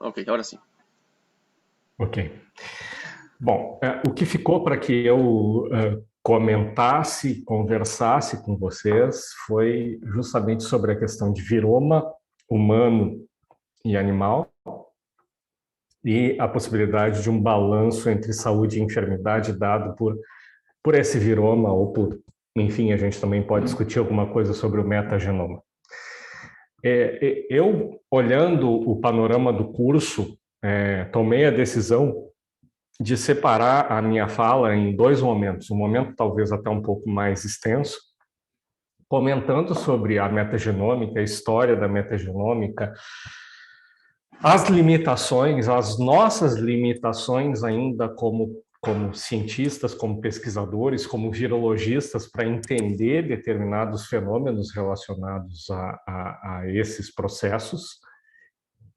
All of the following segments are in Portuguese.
Ok, agora sim. Ok. Bom, o que ficou para que eu comentasse, conversasse com vocês foi justamente sobre a questão de viroma humano e animal e a possibilidade de um balanço entre saúde e enfermidade dado por esse viroma ou por, enfim, a gente também pode discutir alguma coisa sobre o metagenoma. Eu, olhando o panorama do curso, tomei a decisão de separar a minha fala em dois momentos, um momento talvez até um pouco mais extenso, comentando sobre a metagenômica, a história da metagenômica, as limitações, as nossas limitações ainda como cientistas, como pesquisadores, como virologistas, para entender determinados fenômenos relacionados a esses processos,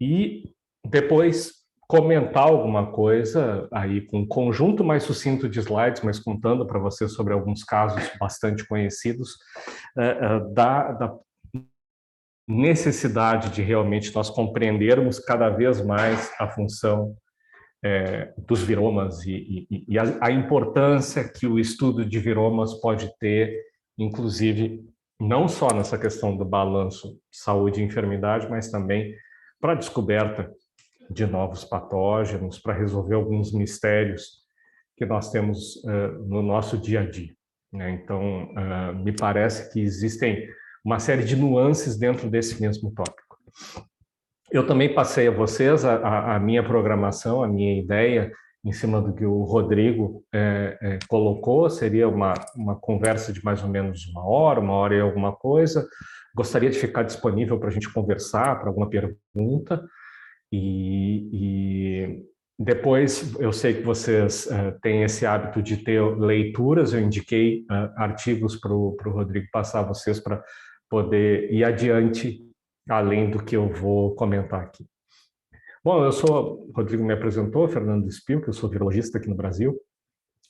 e depois comentar alguma coisa aí com um conjunto mais sucinto de slides, mas contando para vocês sobre alguns casos bastante conhecidos da necessidade de realmente nós compreendermos cada vez mais a função dos viromas e a importância que o estudo de viromas pode ter, inclusive, não só nessa questão do balanço saúde e enfermidade, mas também para a descoberta de novos patógenos, para resolver alguns mistérios que nós temos no nosso dia a dia, né? Então, me parece que existem uma série de nuances dentro desse mesmo tópico. Eu também passei a vocês a minha programação, a minha ideia, em cima do que o Rodrigo colocou, seria uma conversa de mais ou menos uma hora e alguma coisa. Gostaria de ficar disponível para a gente conversar, para alguma pergunta. E depois, eu sei que vocês têm esse hábito de ter leituras, eu indiquei artigos para o Rodrigo passar a vocês para poder ir adiante, além do que eu vou comentar aqui. Bom, o Rodrigo me apresentou, Fernando Spil, que eu sou virologista aqui no Brasil,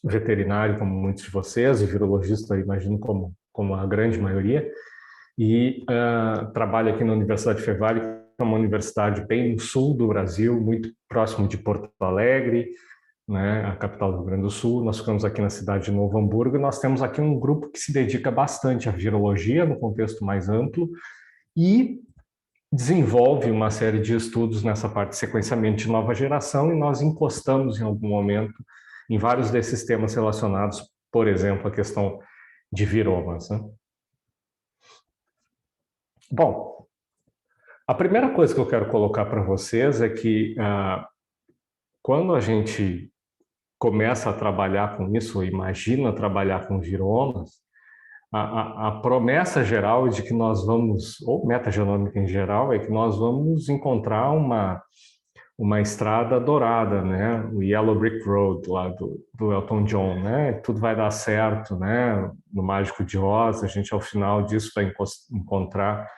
veterinário como muitos de vocês, e virologista, imagino, como a grande maioria, e trabalho aqui na Universidade Fevale, que é uma universidade bem no sul do Brasil, muito próximo de Porto Alegre, né, a capital do Rio Grande do Sul. Nós ficamos aqui na cidade de Novo Hamburgo e nós temos aqui um grupo que se dedica bastante à virologia, no contexto mais amplo, e desenvolve uma série de estudos nessa parte de sequenciamento de nova geração, e nós encostamos em algum momento em vários desses temas relacionados, por exemplo, a questão de viromas, né? Bom, a primeira coisa que eu quero colocar para vocês é que quando a gente começa a trabalhar com isso, ou imagina trabalhar com viromas, a promessa geral de que nós vamos, ou metagenômica em geral, é que nós vamos encontrar uma estrada dourada, né? O Yellow Brick Road, lá do Elton John, né? Tudo vai dar certo, né? No Mágico de Oz, a gente, ao final disso, vai encontrar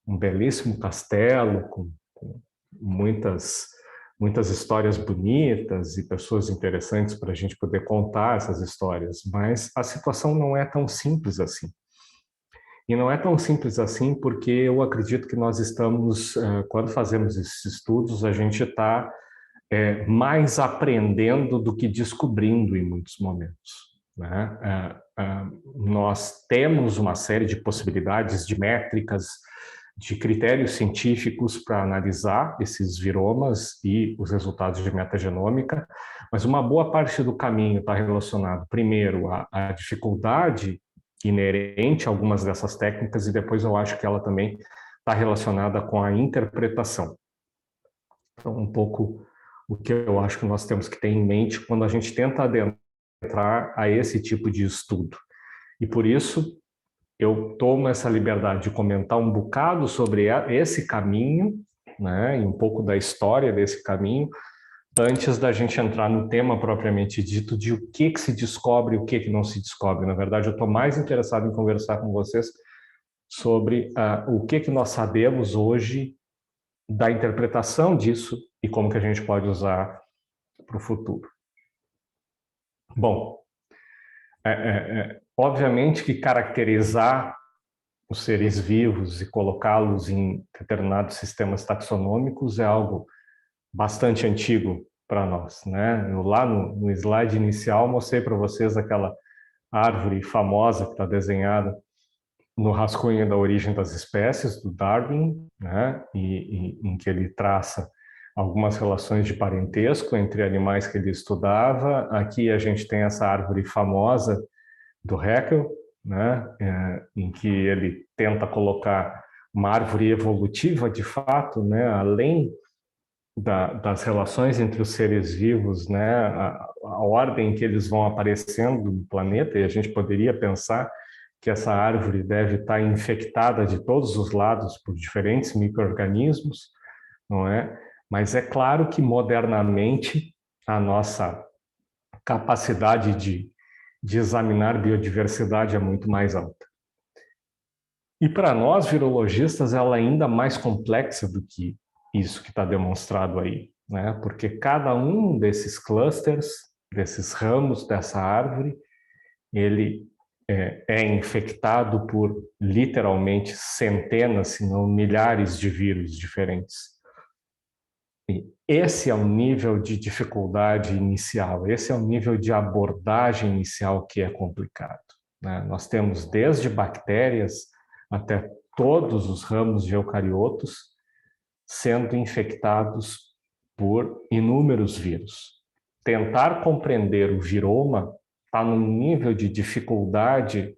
um belíssimo castelo com muitas histórias bonitas e pessoas interessantes para a gente poder contar essas histórias, mas a situação não é tão simples assim. E não é tão simples assim porque eu acredito que nós estamos, quando fazemos esses estudos, a gente está mais aprendendo do que descobrindo em muitos momentos, né? Nós temos uma série de possibilidades, de métricas, de critérios científicos para analisar esses viromas e os resultados de metagenômica, mas uma boa parte do caminho está relacionado, primeiro, à dificuldade inerente a algumas dessas técnicas, e depois eu acho que ela também está relacionada com a interpretação. Então, um pouco o que eu acho que nós temos que ter em mente quando a gente tenta adentrar a esse tipo de estudo. E por isso, eu tomo essa liberdade de comentar um bocado sobre esse caminho, né, e um pouco da história desse caminho, antes da gente entrar no tema propriamente dito de o que se descobre e o que não se descobre. Na verdade, eu estou mais interessado em conversar com vocês sobre o que nós sabemos hoje da interpretação disso e como que a gente pode usar para o futuro. Bom, obviamente que caracterizar os seres vivos e colocá-los em determinados sistemas taxonômicos é algo bastante antigo para nós, né? Eu lá no slide inicial mostrei para vocês aquela árvore famosa que está desenhada no rascunho da origem das espécies do Darwin, né? Em que ele traça algumas relações de parentesco entre animais que ele estudava. Aqui a gente tem essa árvore famosa do Haeckel, né? Em que ele tenta colocar uma árvore evolutiva de fato, né? Além das relações entre os seres vivos, né? A ordem em que eles vão aparecendo no planeta, e a gente poderia pensar que essa árvore deve estar infectada de todos os lados por diferentes micro-organismos, não é? Mas é claro que modernamente a nossa capacidade de examinar biodiversidade é muito mais alta. E para nós, virologistas, ela é ainda mais complexa do que isso que está demonstrado aí, né? Porque cada um desses clusters, desses ramos dessa árvore, ele é infectado por literalmente centenas, se não milhares de vírus diferentes. E esse é o nível de dificuldade inicial, esse é o nível de abordagem inicial que é complicado, né? Nós temos desde bactérias até todos os ramos de eucariotos sendo infectados por inúmeros vírus. Tentar compreender o viroma está num nível de dificuldade,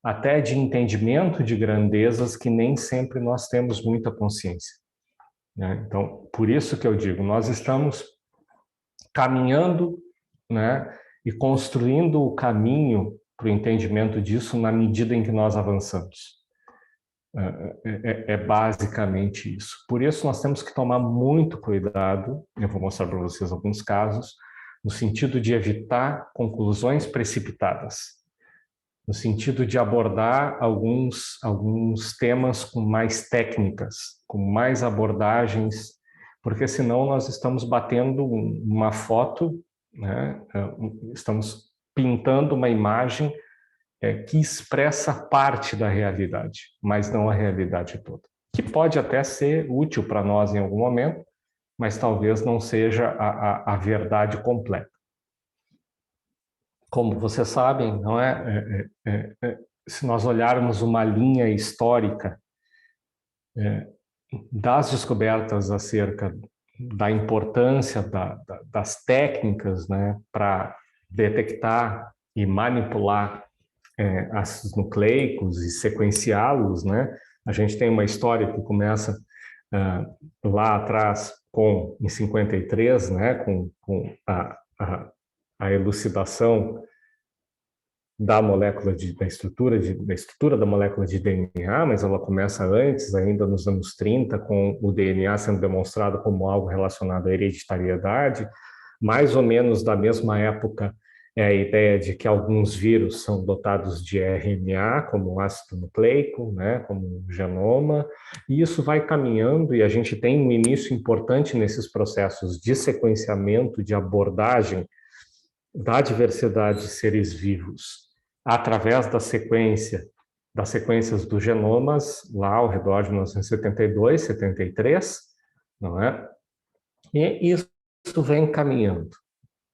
até de entendimento de grandezas que nem sempre nós temos muita consciência, né? Então, por isso que eu digo, nós estamos caminhando, né, e construindo o caminho para o entendimento disso na medida em que nós avançamos. É basicamente isso. Por isso, nós temos que tomar muito cuidado, eu vou mostrar para vocês alguns casos, no sentido de evitar conclusões precipitadas, no sentido de abordar alguns temas com mais técnicas, com mais abordagens, porque senão nós estamos batendo uma foto, né? Estamos pintando uma imagem que expressa parte da realidade, mas não a realidade toda, que pode até ser útil para nós em algum momento, mas talvez não seja a verdade completa. Como vocês sabem, não se nós olharmos uma linha histórica das descobertas acerca da importância das técnicas, né, para detectar e manipular ácidos nucleicos e sequenciá-los, né? A gente tem uma história que começa lá atrás em 53, né, com a elucidação da molécula da estrutura da molécula de DNA, mas ela começa antes, ainda nos anos 30, com o DNA sendo demonstrado como algo relacionado à hereditariedade. Mais ou menos da mesma época é a ideia de que alguns vírus são dotados de RNA, como ácido nucleico, né, como genoma, e isso vai caminhando, e a gente tem um início importante nesses processos de sequenciamento, de abordagem da diversidade de seres vivos através das sequências dos genomas, lá ao redor de 1972, 73, não é? E isso vem caminhando.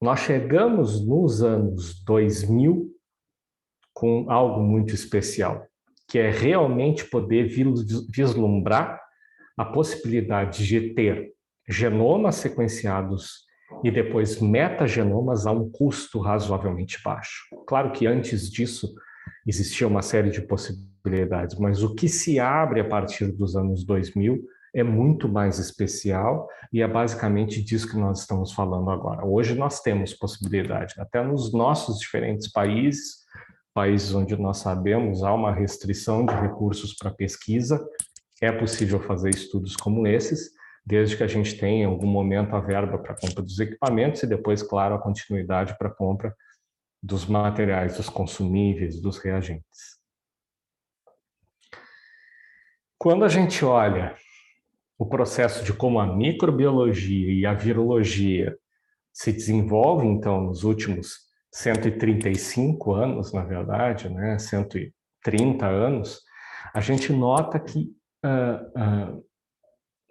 Nós chegamos nos anos 2000 com algo muito especial, que é realmente poder vislumbrar a possibilidade de ter genomas sequenciados e depois metagenomas a um custo razoavelmente baixo. Claro que antes disso existia uma série de possibilidades, mas o que se abre a partir dos anos 2000 é muito mais especial e é basicamente disso que nós estamos falando agora. Hoje nós temos possibilidade, até nos nossos diferentes países onde nós sabemos há uma restrição de recursos para pesquisa, é possível fazer estudos como esses, desde que a gente tenha em algum momento a verba para a compra dos equipamentos e depois, claro, a continuidade para a compra dos materiais, dos consumíveis, dos reagentes. Quando a gente olha o processo de como a microbiologia e a virologia se desenvolvem, então, nos últimos 135 anos, na verdade, né, 130 anos, a gente nota que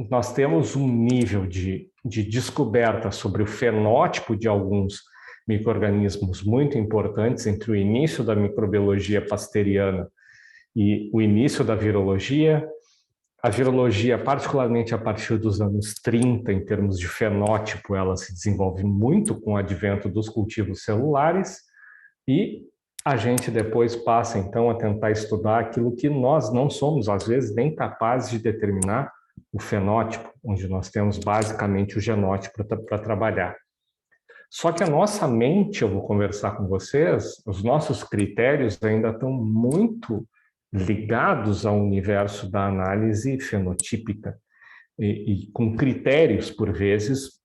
nós temos um nível de descoberta sobre o fenótipo de alguns micro-organismos muito importantes entre o início da microbiologia pasteriana e o início da virologia. A virologia, particularmente a partir dos anos 30, em termos de fenótipo, ela se desenvolve muito com o advento dos cultivos celulares e a gente depois passa, então, a tentar estudar aquilo que nós não somos, às vezes, nem capazes de determinar, o fenótipo, onde nós temos basicamente o genótipo para trabalhar. Só que a nossa mente, eu vou conversar com vocês, os nossos critérios ainda estão muito ligados ao universo da análise fenotípica e com critérios, por vezes,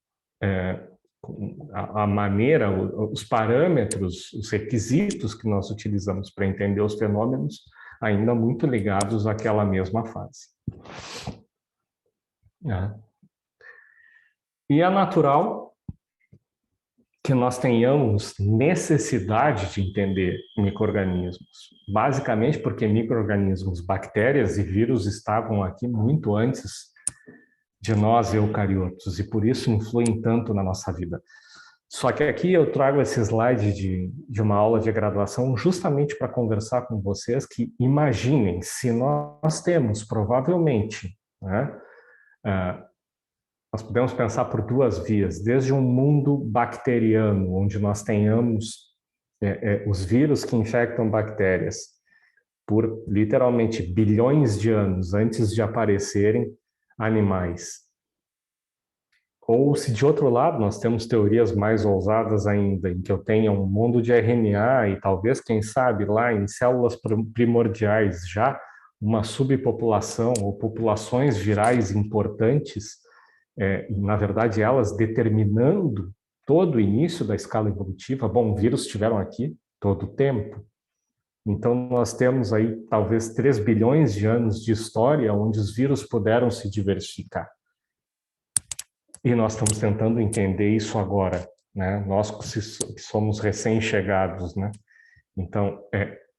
a maneira, os parâmetros, os requisitos que nós utilizamos para entender os fenômenos ainda muito ligados àquela mesma fase. E é natural que nós tenhamos necessidade de entender micro-organismos, basicamente porque micro-organismos, bactérias e vírus estavam aqui muito antes de nós eucariotos e por isso influem tanto na nossa vida. Só que aqui eu trago esse slide de uma aula de graduação justamente para conversar com vocês que imaginem se nós temos provavelmente, né, nós podemos pensar por duas vias, desde um mundo bacteriano, onde nós tenhamos os vírus que infectam bactérias por literalmente bilhões de anos antes de aparecerem animais. Ou se de outro lado nós temos teorias mais ousadas ainda, em que eu tenha um mundo de RNA e talvez, quem sabe, lá em células primordiais já uma subpopulação ou populações virais importantes, na verdade elas determinando todo o início da escala evolutiva. Bom, vírus estiveram aqui todo o tempo. Então nós temos aí talvez 3 bilhões de anos de história onde os vírus puderam se diversificar. E nós estamos tentando entender isso agora, né? Nós que somos recém-chegados, né? Então,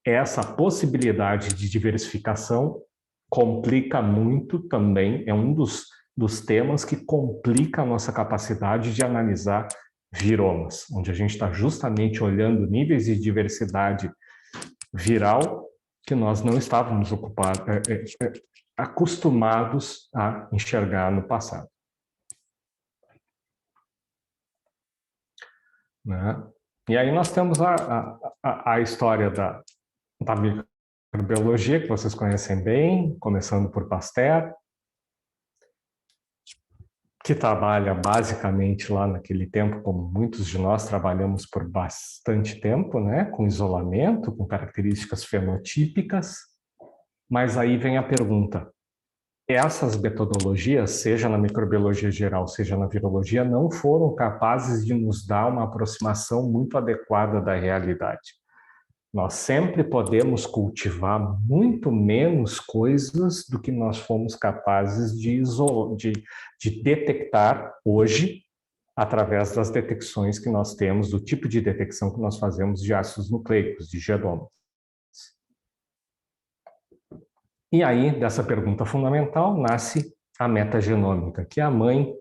essa possibilidade de diversificação complica muito também, é um dos temas que complica a nossa capacidade de analisar viromas, onde a gente está justamente olhando níveis de diversidade viral que nós não estávamos acostumados a enxergar no passado. Né? E aí nós temos a história da microbiologia, que vocês conhecem bem, começando por Pasteur, que trabalha basicamente lá naquele tempo, como muitos de nós trabalhamos por bastante tempo, né, com isolamento, com características fenotípicas, mas aí vem a pergunta: essas metodologias, seja na microbiologia geral, seja na virologia, não foram capazes de nos dar uma aproximação muito adequada da realidade. Nós sempre podemos cultivar muito menos coisas do que nós fomos capazes de detectar hoje, através das detecções que nós temos, do tipo de detecção que nós fazemos de ácidos nucleicos, de genomas. E aí, dessa pergunta fundamental, nasce a metagenômica, que é a mãe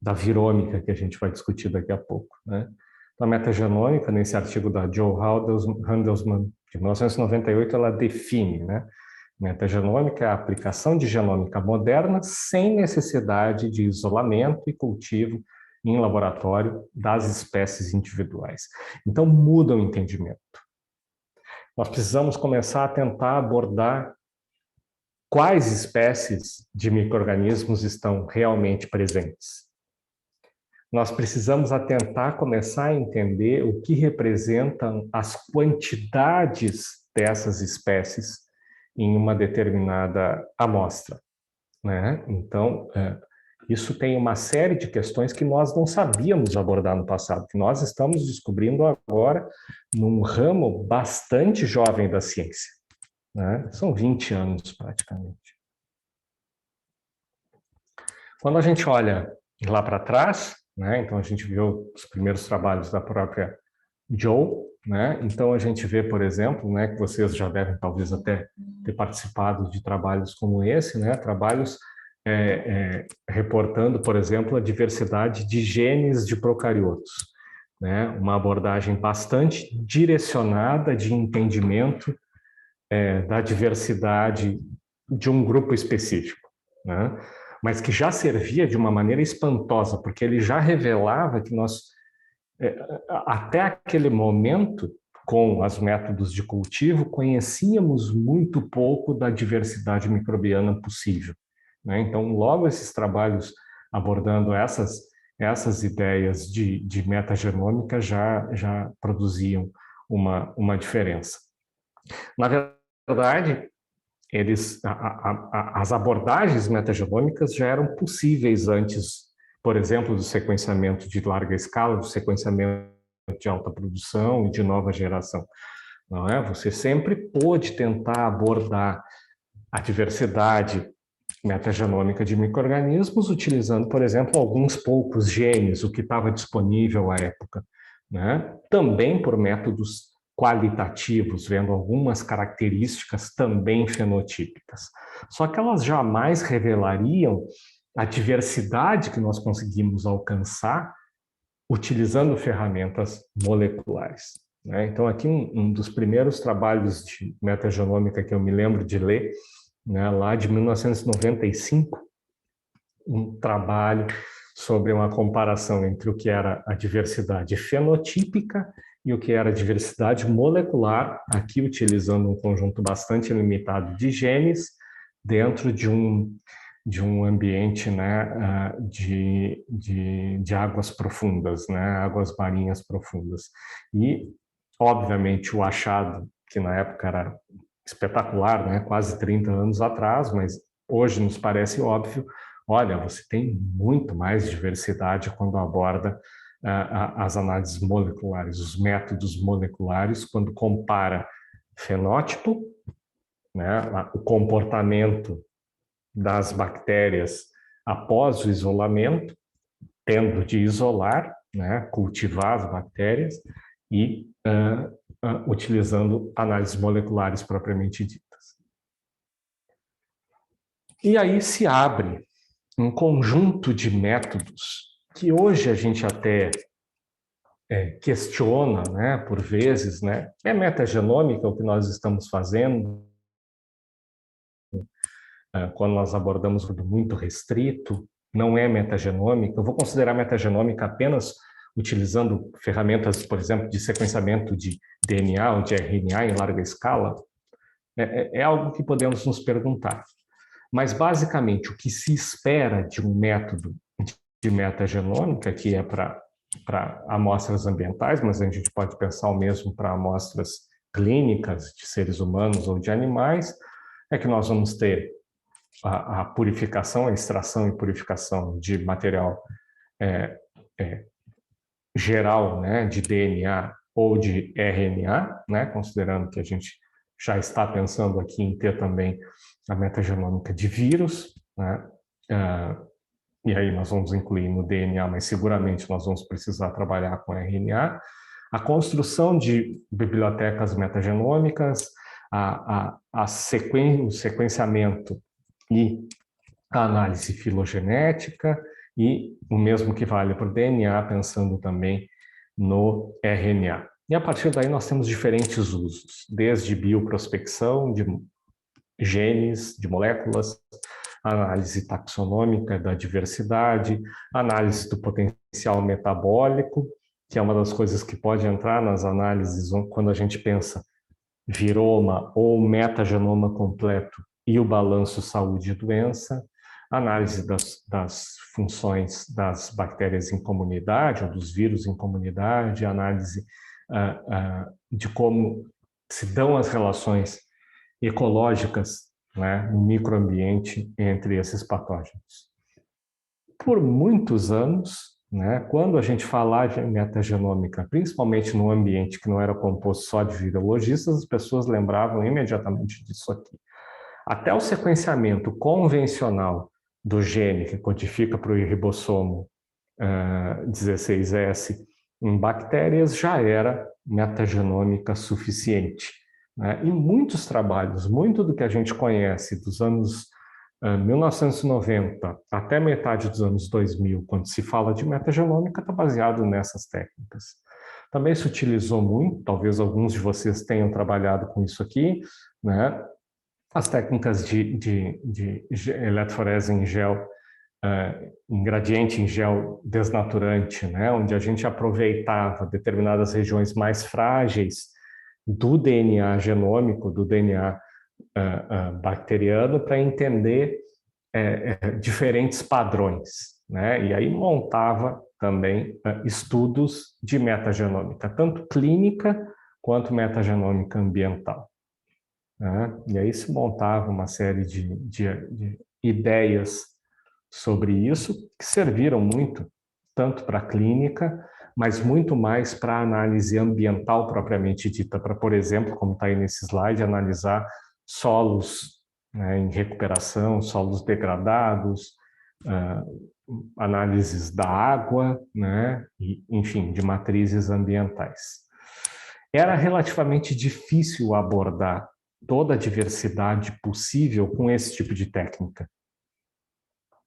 da virômica, que a gente vai discutir daqui a pouco, né? A metagenômica, nesse artigo da Joe Handelsman, de 1998, ela define, né? Metagenômica é a aplicação de genômica moderna sem necessidade de isolamento e cultivo em laboratório das espécies individuais. Então, muda o entendimento. Nós precisamos começar a tentar abordar quais espécies de micro-organismos estão realmente presentes. Nós precisamos tentar começar a entender o que representam as quantidades dessas espécies em uma determinada amostra, né? Então, isso tem uma série de questões que nós não sabíamos abordar no passado, que nós estamos descobrindo agora num ramo bastante jovem da ciência, né? São 20 anos praticamente. Quando a gente olha lá para trás, né, então a gente viu os primeiros trabalhos da própria Joe, né? Então a gente vê, por exemplo, né, que vocês já devem talvez até ter participado de trabalhos como esse, né, trabalhos reportando, por exemplo, a diversidade de genes de procariotos, né? Uma abordagem bastante direcionada de entendimento da diversidade de um grupo específico, né? Mas que já servia de uma maneira espantosa, porque ele já revelava que nós, até aquele momento, com os métodos de cultivo, conhecíamos muito pouco da diversidade microbiana possível, né? Então, logo esses trabalhos abordando essas ideias de metagenômica já produziam uma diferença. Na verdade, as abordagens metagenômicas já eram possíveis antes, por exemplo, do sequenciamento de larga escala, do sequenciamento de alta produção e de nova geração. Não é? Você sempre pôde tentar abordar a diversidade metagenômica de micro-organismos utilizando, por exemplo, alguns poucos genes, o que estava disponível à época, né? Também por métodos qualitativos, vendo algumas características também fenotípicas. Só que elas jamais revelariam a diversidade que nós conseguimos alcançar utilizando ferramentas moleculares, né? Então, aqui um dos primeiros trabalhos de metagenômica que eu me lembro de ler, né, lá de 1995, um trabalho sobre uma comparação entre o que era a diversidade fenotípica e o que era a diversidade molecular, aqui utilizando um conjunto bastante limitado de genes dentro de um ambiente, né, de águas profundas, né, águas marinhas profundas. E, obviamente, o achado, que na época era espetacular, né, quase 30 anos atrás, mas hoje nos parece óbvio, olha, você tem muito mais diversidade quando aborda as análises moleculares, os métodos moleculares, quando compara fenótipo, né, o comportamento das bactérias após o isolamento, tendo de isolar, né, cultivar as bactérias e utilizando análises moleculares propriamente ditas. E aí se abre um conjunto de métodos que hoje a gente até questiona, né, por vezes, né, é metagenômica o que nós estamos fazendo, quando nós abordamos muito restrito, não é metagenômica. Eu vou considerar metagenômica apenas utilizando ferramentas, por exemplo, de sequenciamento de DNA ou de RNA em larga escala. É algo que podemos nos perguntar. Mas, basicamente, o que se espera de um método de metagenômica, que é para amostras ambientais, mas a gente pode pensar o mesmo para amostras clínicas de seres humanos ou de animais, é que nós vamos ter a purificação, a extração e purificação de material geral, né, de DNA ou de RNA, né, considerando que a gente já está pensando aqui em ter também a metagenômica de vírus, né, e aí nós vamos incluir no DNA, mas seguramente nós vamos precisar trabalhar com RNA, a construção de bibliotecas metagenômicas, o sequenciamento e a análise filogenética, e o mesmo que vale para o DNA, pensando também no RNA. E a partir daí nós temos diferentes usos, desde bioprospecção de genes, de moléculas, análise taxonômica da diversidade, análise do potencial metabólico, que é uma das coisas que pode entrar nas análises quando a gente pensa viroma ou metagenoma completo e o balanço saúde e doença, análise das funções das bactérias em comunidade ou dos vírus em comunidade, análise de como se dão as relações ecológicas, né, no microambiente entre esses patógenos. Por muitos anos, né, quando a gente falava de metagenômica, principalmente num ambiente que não era composto só de virologistas, as pessoas lembravam imediatamente disso aqui. Até o sequenciamento convencional do gene que codifica para o ribossomo 16S em bactérias já era metagenômica suficiente, né? E muitos trabalhos, muito do que a gente conhece dos anos 1990 até metade dos anos 2000, quando se fala de metagenômica, está baseado nessas técnicas. Também se utilizou muito, talvez alguns de vocês tenham trabalhado com isso aqui, né? As técnicas de eletroforese em gel, em gradiente em gel desnaturante, né? Onde a gente aproveitava determinadas regiões mais frágeis do DNA genômico, do DNA bacteriano, para entender diferentes padrões, né? E aí montava também estudos de metagenômica, tanto clínica quanto metagenômica ambiental, né? E aí se montava uma série de ideias sobre isso, que serviram muito, tanto para a clínica, mas muito mais para a análise ambiental propriamente dita, para, por exemplo, como está aí nesse slide, analisar solos, né, em recuperação, solos degradados, análises da água, né, e, enfim, de matrizes ambientais. Era relativamente difícil abordar toda a diversidade possível com esse tipo de técnica.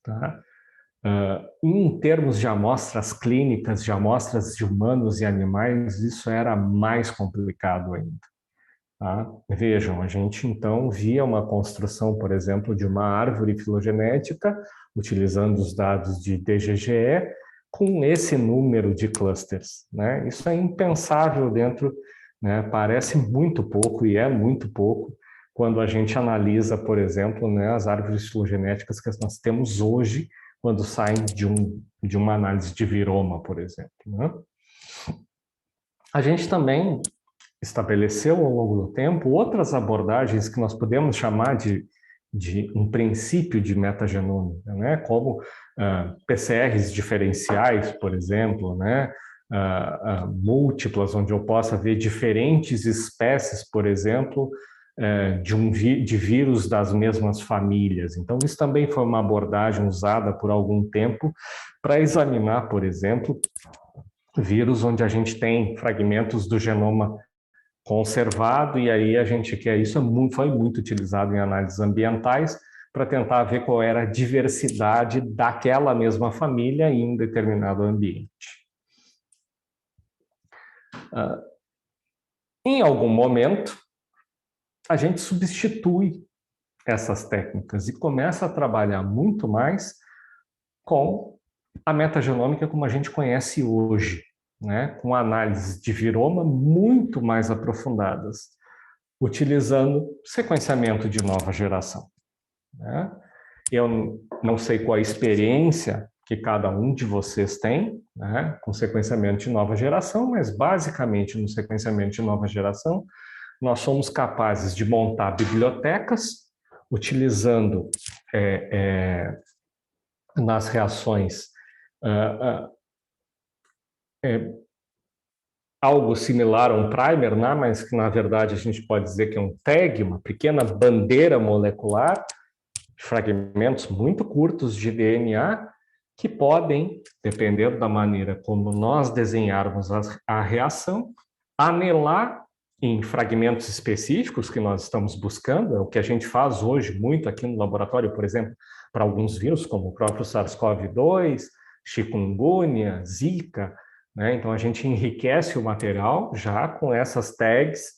Tá? Em termos de amostras clínicas, de amostras de humanos e animais, isso era mais complicado ainda. Tá? Vejam, a gente então via uma construção, por exemplo, de uma árvore filogenética, utilizando os dados de DGGE, com esse número de clusters, né? Isso é impensável dentro, né? Parece muito pouco, e é muito pouco, quando a gente analisa, por exemplo, né, as árvores filogenéticas que nós temos hoje, quando saem de uma análise de viroma, por exemplo, né? A gente também estabeleceu ao longo do tempo outras abordagens que nós podemos chamar de um princípio de metagenômica, né? Como PCRs diferenciais, por exemplo, né? Múltiplas, onde eu possa ver diferentes espécies, por exemplo, de vírus das mesmas famílias. Então, isso também foi uma abordagem usada por algum tempo para examinar, por exemplo, vírus onde a gente tem fragmentos do genoma conservado, e aí a gente quer isso, foi muito utilizado em análises ambientais para tentar ver qual era a diversidade daquela mesma família em um determinado ambiente. Em algum momento, a gente substitui essas técnicas e começa a trabalhar muito mais com a metagenômica como a gente conhece hoje, né? Com análises de viroma muito mais aprofundadas, utilizando sequenciamento de nova geração, né? Eu não sei qual a experiência que cada um de vocês tem, né, com sequenciamento de nova geração, mas basicamente no sequenciamento de nova geração, nós somos capazes de montar bibliotecas utilizando nas reações algo similar a um primer, né, mas que na verdade a gente pode dizer que é um tag, uma pequena bandeira molecular, fragmentos muito curtos de DNA, que podem, dependendo da maneira como nós desenharmos a reação, anelar em fragmentos específicos que nós estamos buscando, é o que a gente faz hoje muito aqui no laboratório, por exemplo, para alguns vírus, como o próprio SARS-CoV-2, chikungunya, Zika, né? Então a gente enriquece o material já com essas tags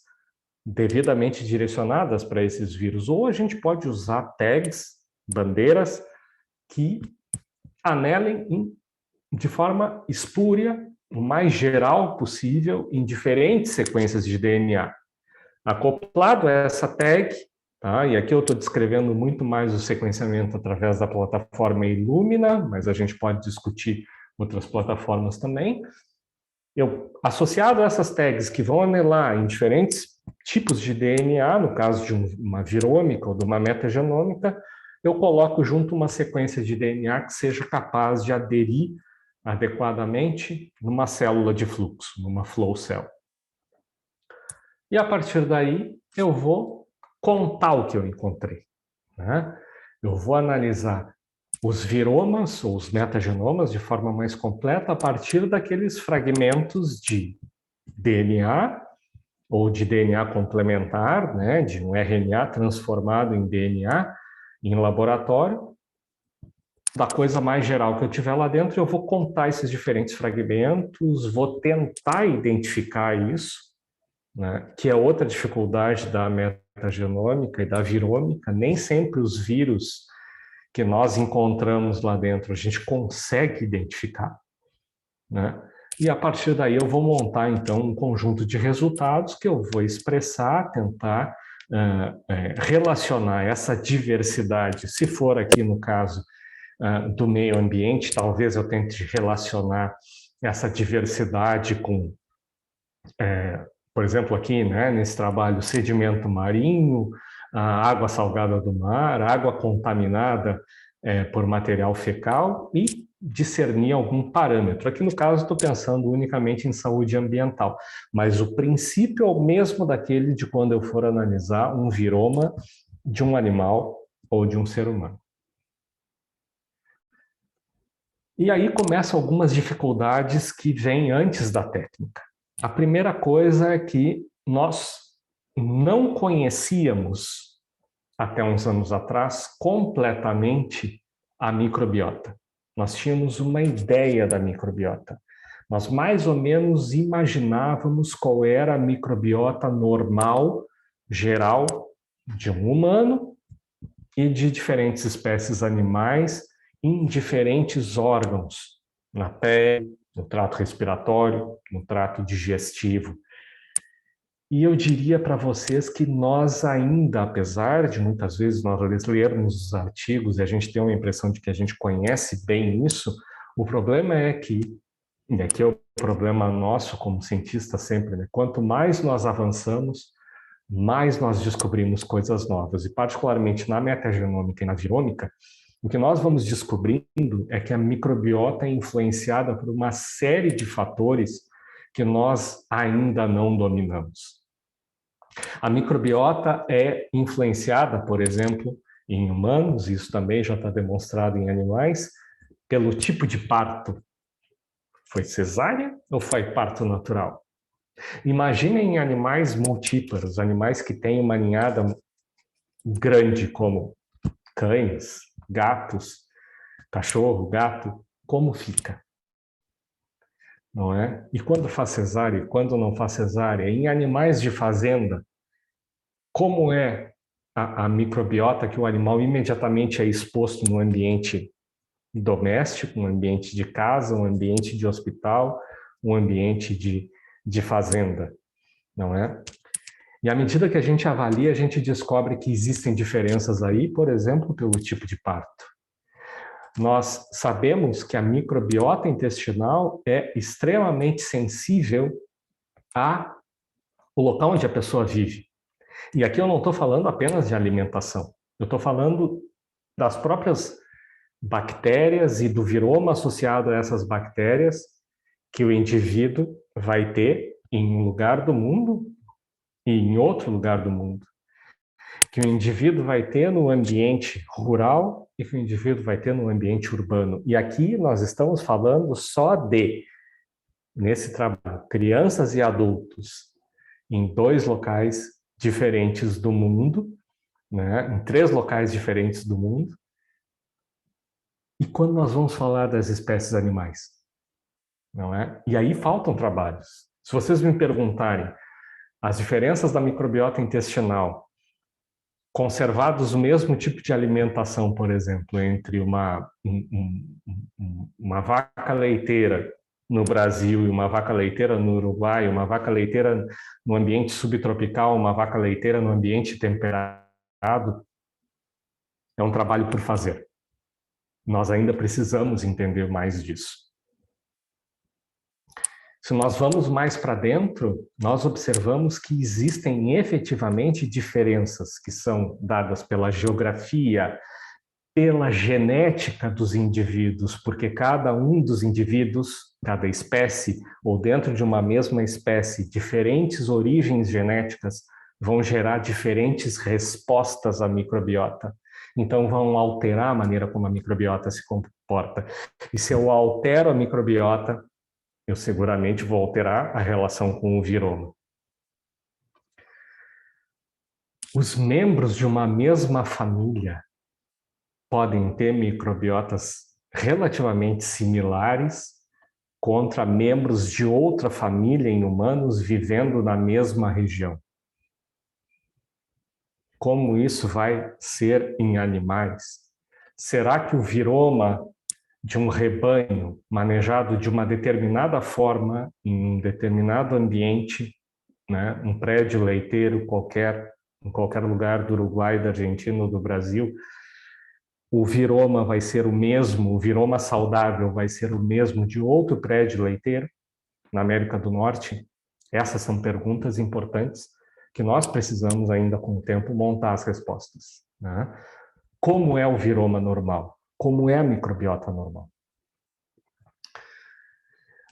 devidamente direcionadas para esses vírus, ou a gente pode usar tags, bandeiras, que anelem de forma espúria, o mais geral possível, em diferentes sequências de DNA. Acoplado a essa tag, tá? E aqui eu estou descrevendo muito mais o sequenciamento através da plataforma Illumina, mas a gente pode discutir outras plataformas também. Associado a essas tags que vão anelar em diferentes tipos de DNA, no caso de uma virômica ou de uma metagenômica, eu coloco junto uma sequência de DNA que seja capaz de aderir adequadamente numa célula de fluxo, numa flow cell. E a partir daí, eu vou contar o que eu encontrei, né? Eu vou analisar os viromas ou os metagenomas de forma mais completa a partir daqueles fragmentos de DNA ou de DNA complementar, né, de um RNA transformado em DNA, em laboratório, da coisa mais geral que eu tiver lá dentro, eu vou contar esses diferentes fragmentos, vou tentar identificar isso, né, que é outra dificuldade da metagenômica e da virômica. Nem sempre os vírus que nós encontramos lá dentro a gente consegue identificar, né? E a partir daí eu vou montar, então, um conjunto de resultados que eu vou expressar, tentar relacionar essa diversidade, se for aqui no caso do meio ambiente, talvez eu tente relacionar essa diversidade com, por exemplo, aqui, né, nesse trabalho, sedimento marinho, a água salgada do mar, água contaminada por material fecal e discernir algum parâmetro. Aqui, no caso, estou pensando unicamente em saúde ambiental, mas o princípio é o mesmo daquele de quando eu for analisar um viroma de um animal ou de um ser humano. E aí começam algumas dificuldades que vêm antes da técnica. A primeira coisa é que nós não conhecíamos, até uns anos atrás, completamente a microbiota. Nós tínhamos uma ideia da microbiota. Nós mais ou menos imaginávamos qual era a microbiota normal, geral, de um humano e de diferentes espécies animais em diferentes órgãos, na pele, no trato respiratório, no trato digestivo. E eu diria para vocês que nós ainda, apesar de muitas vezes nós lermos os artigos e a gente ter uma impressão de que a gente conhece bem isso, o problema é que, e aqui é o problema nosso como cientista sempre, né? Quanto mais nós avançamos, mais nós descobrimos coisas novas. E particularmente na metagenômica e na virômica, o que nós vamos descobrindo é que a microbiota é influenciada por uma série de fatores que nós ainda não dominamos. A microbiota é influenciada, por exemplo, em humanos, isso também já está demonstrado em animais, pelo tipo de parto. Foi cesárea ou foi parto natural? Imaginem animais multíparos, animais que têm uma ninhada grande, como cães, gatos, cachorro, gato, como fica? Não é? E quando faz cesárea e quando não faz cesárea? Em animais de fazenda, como é a microbiota que o animal imediatamente é exposto no ambiente doméstico, um ambiente de casa, um ambiente de hospital, um ambiente de fazenda, não é? E à medida que a gente avalia, a gente descobre que existem diferenças aí, por exemplo, pelo tipo de parto. Nós sabemos que a microbiota intestinal é extremamente sensível ao local onde a pessoa vive. E aqui eu não estou falando apenas de alimentação, eu estou falando das próprias bactérias e do viroma associado a essas bactérias que o indivíduo vai ter em um lugar do mundo e em outro lugar do mundo. Que o indivíduo vai ter no ambiente rural e que o indivíduo vai ter no ambiente urbano. E aqui nós estamos falando só de, nesse trabalho, crianças e adultos em 2 locais diferentes do mundo, né? Em 3 locais diferentes do mundo. E quando nós vamos falar das espécies animais? Não é? E aí faltam trabalhos. Se vocês me perguntarem as diferenças da microbiota intestinal, conservados o mesmo tipo de alimentação, por exemplo, entre uma vaca leiteira no Brasil e uma vaca leiteira no Uruguai, uma vaca leiteira no ambiente subtropical, uma vaca leiteira no ambiente temperado, é um trabalho por fazer. Nós ainda precisamos entender mais disso. Se nós vamos mais para dentro, nós observamos que existem efetivamente diferenças que são dadas pela geografia, pela genética dos indivíduos, porque cada um dos indivíduos, cada espécie, ou dentro de uma mesma espécie, diferentes origens genéticas vão gerar diferentes respostas à microbiota. Então, vão alterar a maneira como a microbiota se comporta. E se eu altero a microbiota, eu seguramente vou alterar a relação com o viroma. Os membros de uma mesma família podem ter microbiotas relativamente similares contra membros de outra família em humanos vivendo na mesma região. Como isso vai ser em animais? Será que o viroma de um rebanho manejado de uma determinada forma, em um determinado ambiente, né, um prédio leiteiro qualquer, em qualquer lugar do Uruguai, da Argentina ou do Brasil, o viroma vai ser o mesmo, o viroma saudável vai ser o mesmo de outro prédio leiteiro na América do Norte? Essas são perguntas importantes que nós precisamos ainda, com o tempo, montar as respostas, né? Como é o viroma normal? Como é a microbiota normal?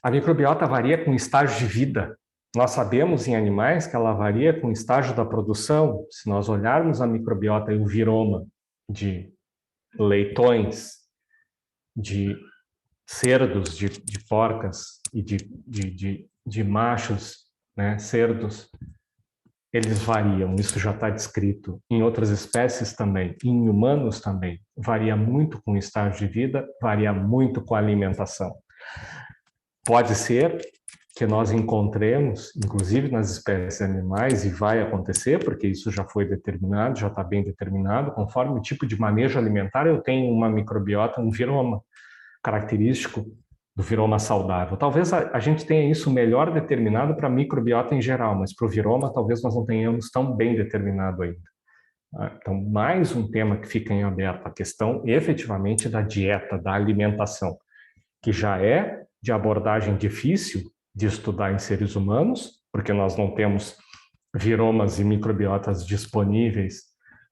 A microbiota varia com estágio de vida. Nós sabemos em animais que ela varia com o estágio da produção. Se nós olharmos a microbiota e o viroma de leitões, de cerdos, de porcas e de machos, né, cerdos, eles variam, isso já está descrito em outras espécies também, em humanos também. Varia muito com o estágio de vida, varia muito com a alimentação. Pode ser que nós encontremos, inclusive nas espécies animais, e vai acontecer, porque isso já foi determinado, já está bem determinado, conforme o tipo de manejo alimentar, eu tenho uma microbiota, um viroma característico do viroma saudável. Talvez a gente tenha isso melhor determinado para a microbiota em geral, mas para o viroma talvez nós não tenhamos tão bem determinado ainda. Então, mais um tema que fica em aberto, a questão efetivamente da dieta, da alimentação, que já é de abordagem difícil de estudar em seres humanos, porque nós não temos viromas e microbiotas disponíveis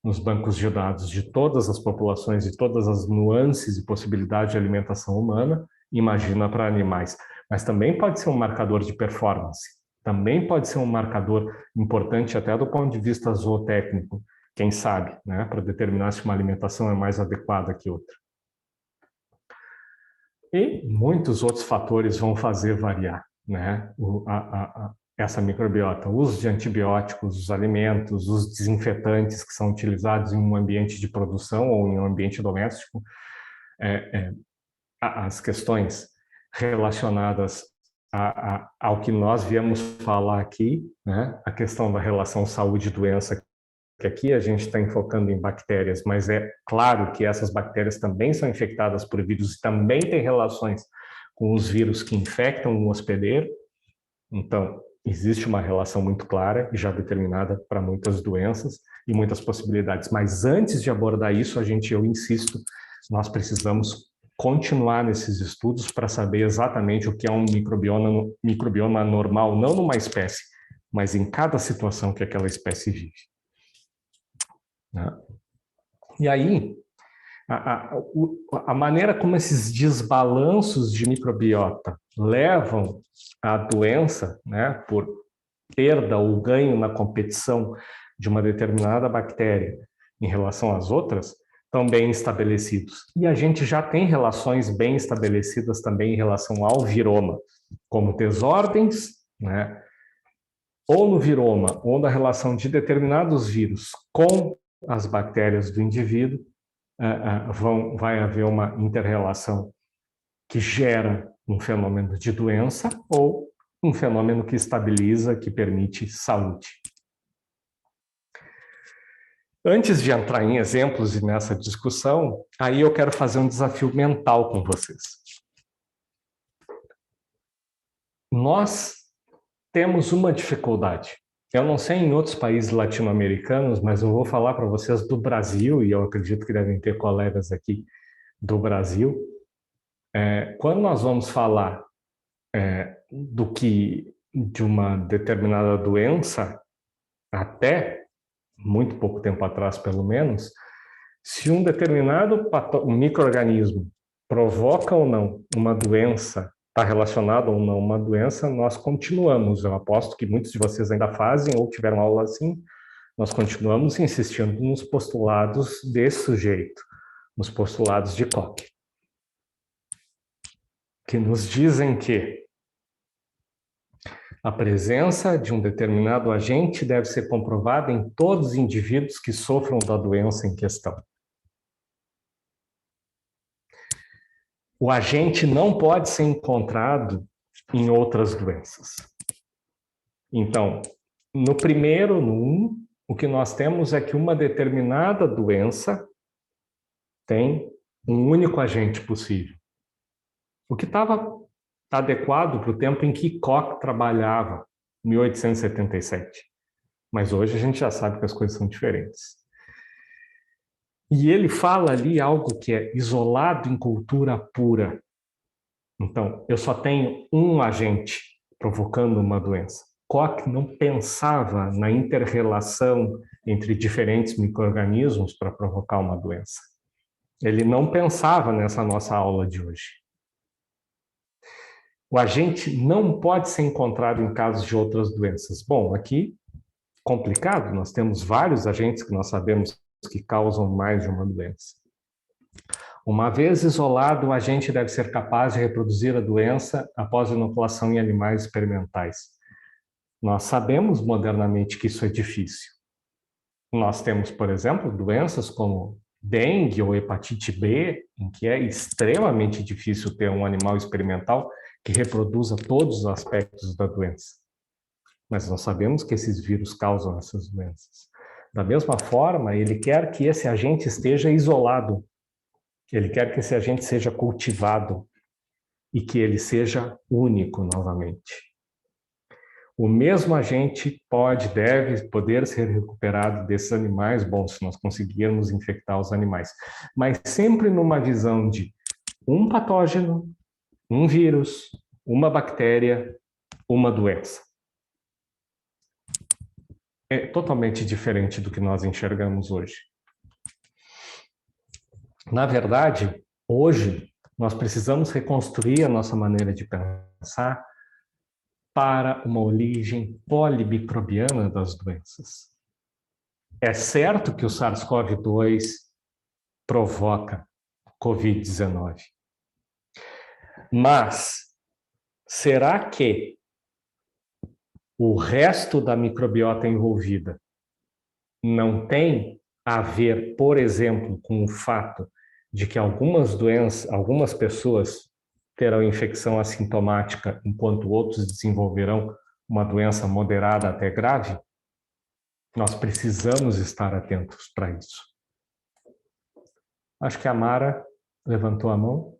nos bancos de dados de todas as populações e todas as nuances e possibilidades de alimentação humana, imagina para animais. Mas também pode ser um marcador de performance, também pode ser um marcador importante até do ponto de vista zootécnico, quem sabe, né, para determinar se uma alimentação é mais adequada que outra. E muitos outros fatores vão fazer variar, né, essa microbiota. O uso de antibióticos, os alimentos, os desinfetantes que são utilizados em um ambiente de produção ou em um ambiente doméstico, as questões relacionadas ao que nós viemos falar aqui, né, a questão da relação saúde-doença, que aqui a gente está enfocando em bactérias, mas é claro que essas bactérias também são infectadas por vírus e também têm relações com os vírus que infectam o hospedeiro. Então, existe uma relação muito clara e já determinada para muitas doenças e muitas possibilidades. Mas antes de abordar isso, eu insisto, nós precisamos continuar nesses estudos para saber exatamente o que é um microbioma normal, não numa espécie, mas em cada situação que aquela espécie vive. E aí, a maneira como esses desbalanços de microbiota levam à doença, né, por perda ou ganho na competição de uma determinada bactéria em relação às outras, estão bem estabelecidos. E a gente já tem relações bem estabelecidas também em relação ao viroma, como desordens, né, ou no viroma, ou na relação de determinados vírus com as bactérias do indivíduo, vai haver uma inter-relação que gera um fenômeno de doença ou um fenômeno que estabiliza, que permite saúde. Antes de entrar em exemplos e nessa discussão, aí eu quero fazer um desafio mental com vocês. Nós temos uma dificuldade. Eu não sei em outros países latino-americanos, mas eu vou falar para vocês do Brasil, e eu acredito que devem ter colegas aqui do Brasil. Quando nós vamos falar de uma determinada doença, até muito pouco tempo atrás, pelo menos, se um determinado micro-organismo provoca ou não uma doença, está relacionado ou não a uma doença, nós continuamos. Eu aposto que muitos de vocês ainda fazem ou tiveram aula assim. Nós continuamos insistindo nos postulados desse sujeito, nos postulados de Koch, que nos dizem que a presença de um determinado agente deve ser comprovada em todos os indivíduos que sofram da doença em questão. o agente não pode ser encontrado em outras doenças. Então, no primeiro, no 1, o que nós temos é que uma determinada doença tem um único agente possível. O que estava adequado para o tempo em que Koch trabalhava, 1877. Mas hoje a gente já sabe que as coisas são diferentes. E ele fala ali algo que é isolado em cultura pura. Então, eu só tenho um agente provocando uma doença. Koch não pensava na inter-relação entre diferentes micro-organismos para provocar uma doença. Ele não pensava nessa nossa aula de hoje. O agente não pode ser encontrado em casos de outras doenças. Bom, aqui, complicado, nós temos vários agentes que nós sabemos que causam mais de uma doença. Uma vez isolado, o agente deve ser capaz de reproduzir a doença após inoculação em animais experimentais. Nós sabemos modernamente que isso é difícil. Nós temos, por exemplo, doenças como dengue ou hepatite B, em que é extremamente difícil ter um animal experimental que reproduza todos os aspectos da doença. Mas nós sabemos que esses vírus causam essas doenças. Da mesma forma, ele quer que esse agente esteja isolado. Ele quer que esse agente seja cultivado e que ele seja único novamente. O mesmo agente deve poder ser recuperado desses animais, bom, se nós conseguirmos infectar os animais, mas sempre numa visão de um patógeno, um vírus, uma bactéria, uma doença. É totalmente diferente do que nós enxergamos hoje. Na verdade, hoje, nós precisamos reconstruir a nossa maneira de pensar para uma origem polimicrobiana das doenças. É certo que o SARS-CoV-2 provoca Covid-19, mas será que o resto da microbiota envolvida não tem a ver, por exemplo, com o fato de que algumas pessoas terão infecção assintomática, enquanto outros desenvolverão uma doença moderada até grave? Nós precisamos estar atentos para isso. Acho que a Mara levantou a mão.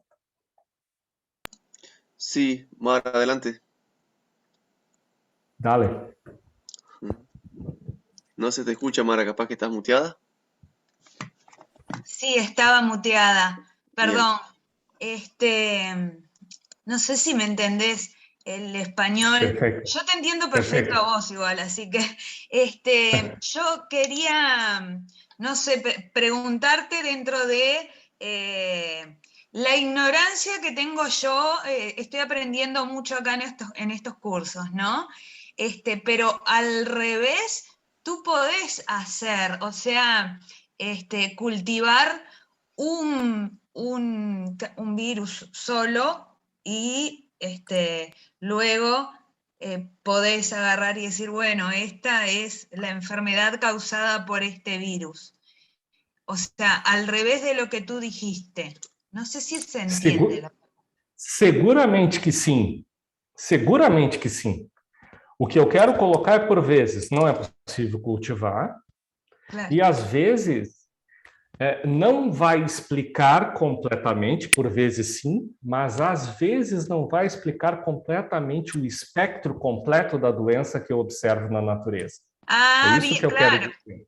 Sí, Mara, adelante. Dale. No se te escucha, Mara, capaz que estás muteada. Sí, estaba muteada. Perdón. No sé si me entendés el español. Perfecto. Yo te entiendo perfecto a vos igual, así que yo quería, no sé, preguntarte dentro de la ignorancia que tengo yo. Estoy aprendiendo mucho acá en estos cursos, ¿no? Pero al revés, tú podés hacer, o sea, cultivar un virus solo y luego podés agarrar y decir, bueno, esta es la enfermedad causada por este virus. O sea, al revés de lo que tú dijiste. No sé si se entiende. Seguramente que sim. Seguramente que sim. O que eu quero colocar é, por vezes, não é possível cultivar, claro. E às vezes não vai explicar completamente, por vezes sim, mas às vezes não vai explicar completamente o espectro completo da doença que eu observo na natureza. É isso que eu quero dizer.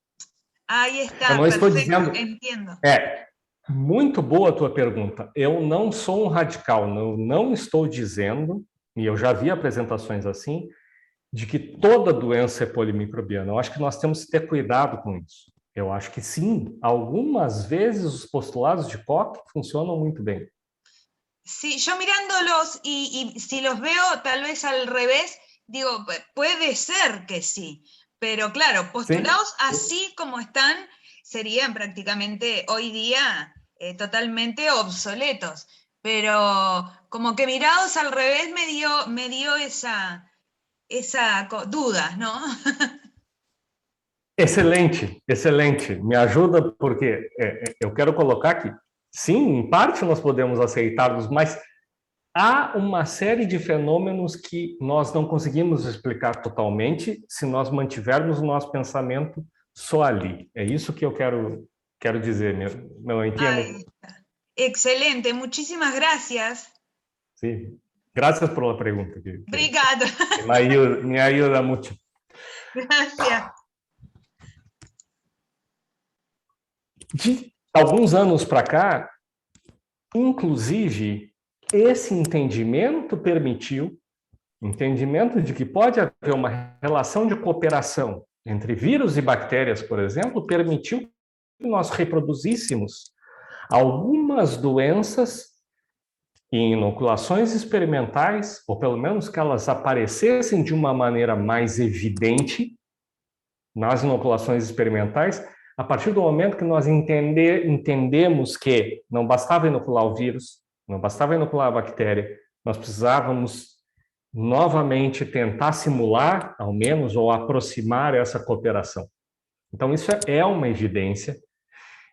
Aí está, eu não estou dizendo. Entendo. Muito boa a tua pergunta. Eu não sou um radical, não estou dizendo, e eu já vi apresentações assim, de que toda doença é polimicrobiana. Eu acho que nós temos que ter cuidado com isso. Eu acho que sim, algumas vezes os postulados de Koch funcionam muito bem. Sí, yo mirándolos y si los veo tal vez al revés, digo, puede ser que sí, pero claro, postulados así como están, serían prácticamente hoy día totalmente obsoletos, pero como que mirados al revés me dio esa duda, ¿no? Excelente, excelente. Me ajuda porque eu quero colocar aqui. sim, em parte nós podemos aceitá-los, mas há uma série de fenômenos que nós não conseguimos explicar totalmente se nós mantivermos o nosso pensamento só ali. É isso que eu quero dizer, ¿me entiende? Ahí está. Excelente, muchísimas gracias. Sim. Graças pela pergunta, que Obrigado. me ajuda muito. Gracias. De alguns anos para cá, inclusive, esse entendimento de que pode haver uma relação de cooperação entre vírus e bactérias, por exemplo, permitiu que nós reproduzíssemos algumas doenças em inoculações experimentais, ou pelo menos que elas aparecessem de uma maneira mais evidente nas inoculações experimentais, a partir do momento que nós entendemos que não bastava inocular o vírus, não bastava inocular a bactéria, nós precisávamos novamente tentar simular, ao menos, ou aproximar essa cooperação. Então, isso é uma evidência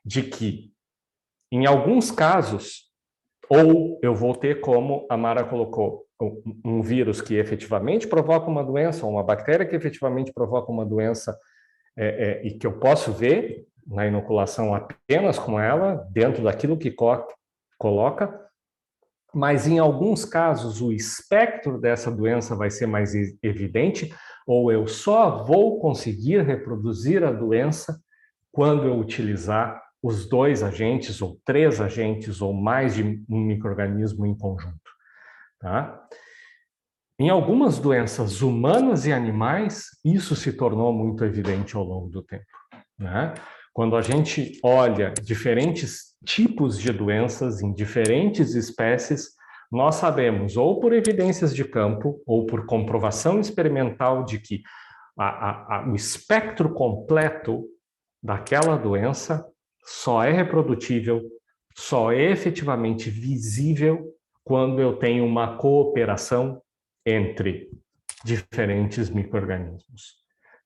de que, em alguns casos, ou eu vou ter, como a Mara colocou, um vírus que efetivamente provoca uma doença, ou uma bactéria que efetivamente provoca uma doença, e que eu posso ver na inoculação apenas com ela, dentro daquilo que coloca, mas em alguns casos o espectro dessa doença vai ser mais evidente, ou eu só vou conseguir reproduzir a doença quando eu utilizar os 2 agentes, ou 3 agentes, ou mais de um micro-organismo em conjunto. Tá? Em algumas doenças humanas e animais, isso se tornou muito evidente ao longo do tempo. Né? Quando a gente olha diferentes tipos de doenças em diferentes espécies, nós sabemos, ou por evidências de campo, ou por comprovação experimental de que o espectro completo daquela doença só é reprodutível, só é efetivamente visível quando eu tenho uma cooperação entre diferentes micro-organismos,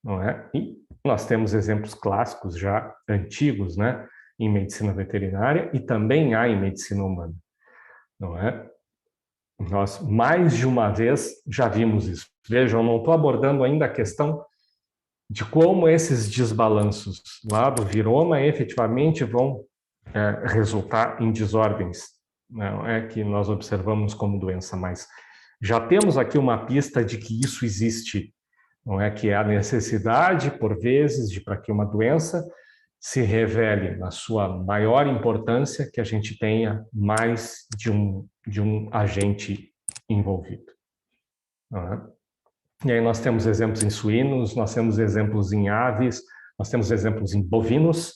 não é? E nós temos exemplos clássicos já antigos, né, em medicina veterinária e também há em medicina humana, não é? Nós mais de uma vez já vimos isso. Vejam, não estou abordando ainda a questão de como esses desbalanços lá do viroma efetivamente vão resultar em desordens, não é, que nós observamos como doença, mas já temos aqui uma pista de que isso existe, não é, que é a necessidade, por vezes, de para que uma doença se revele na sua maior importância, que a gente tenha mais de um agente envolvido. Não é? E aí nós temos exemplos em suínos, nós temos exemplos em aves, nós temos exemplos em bovinos,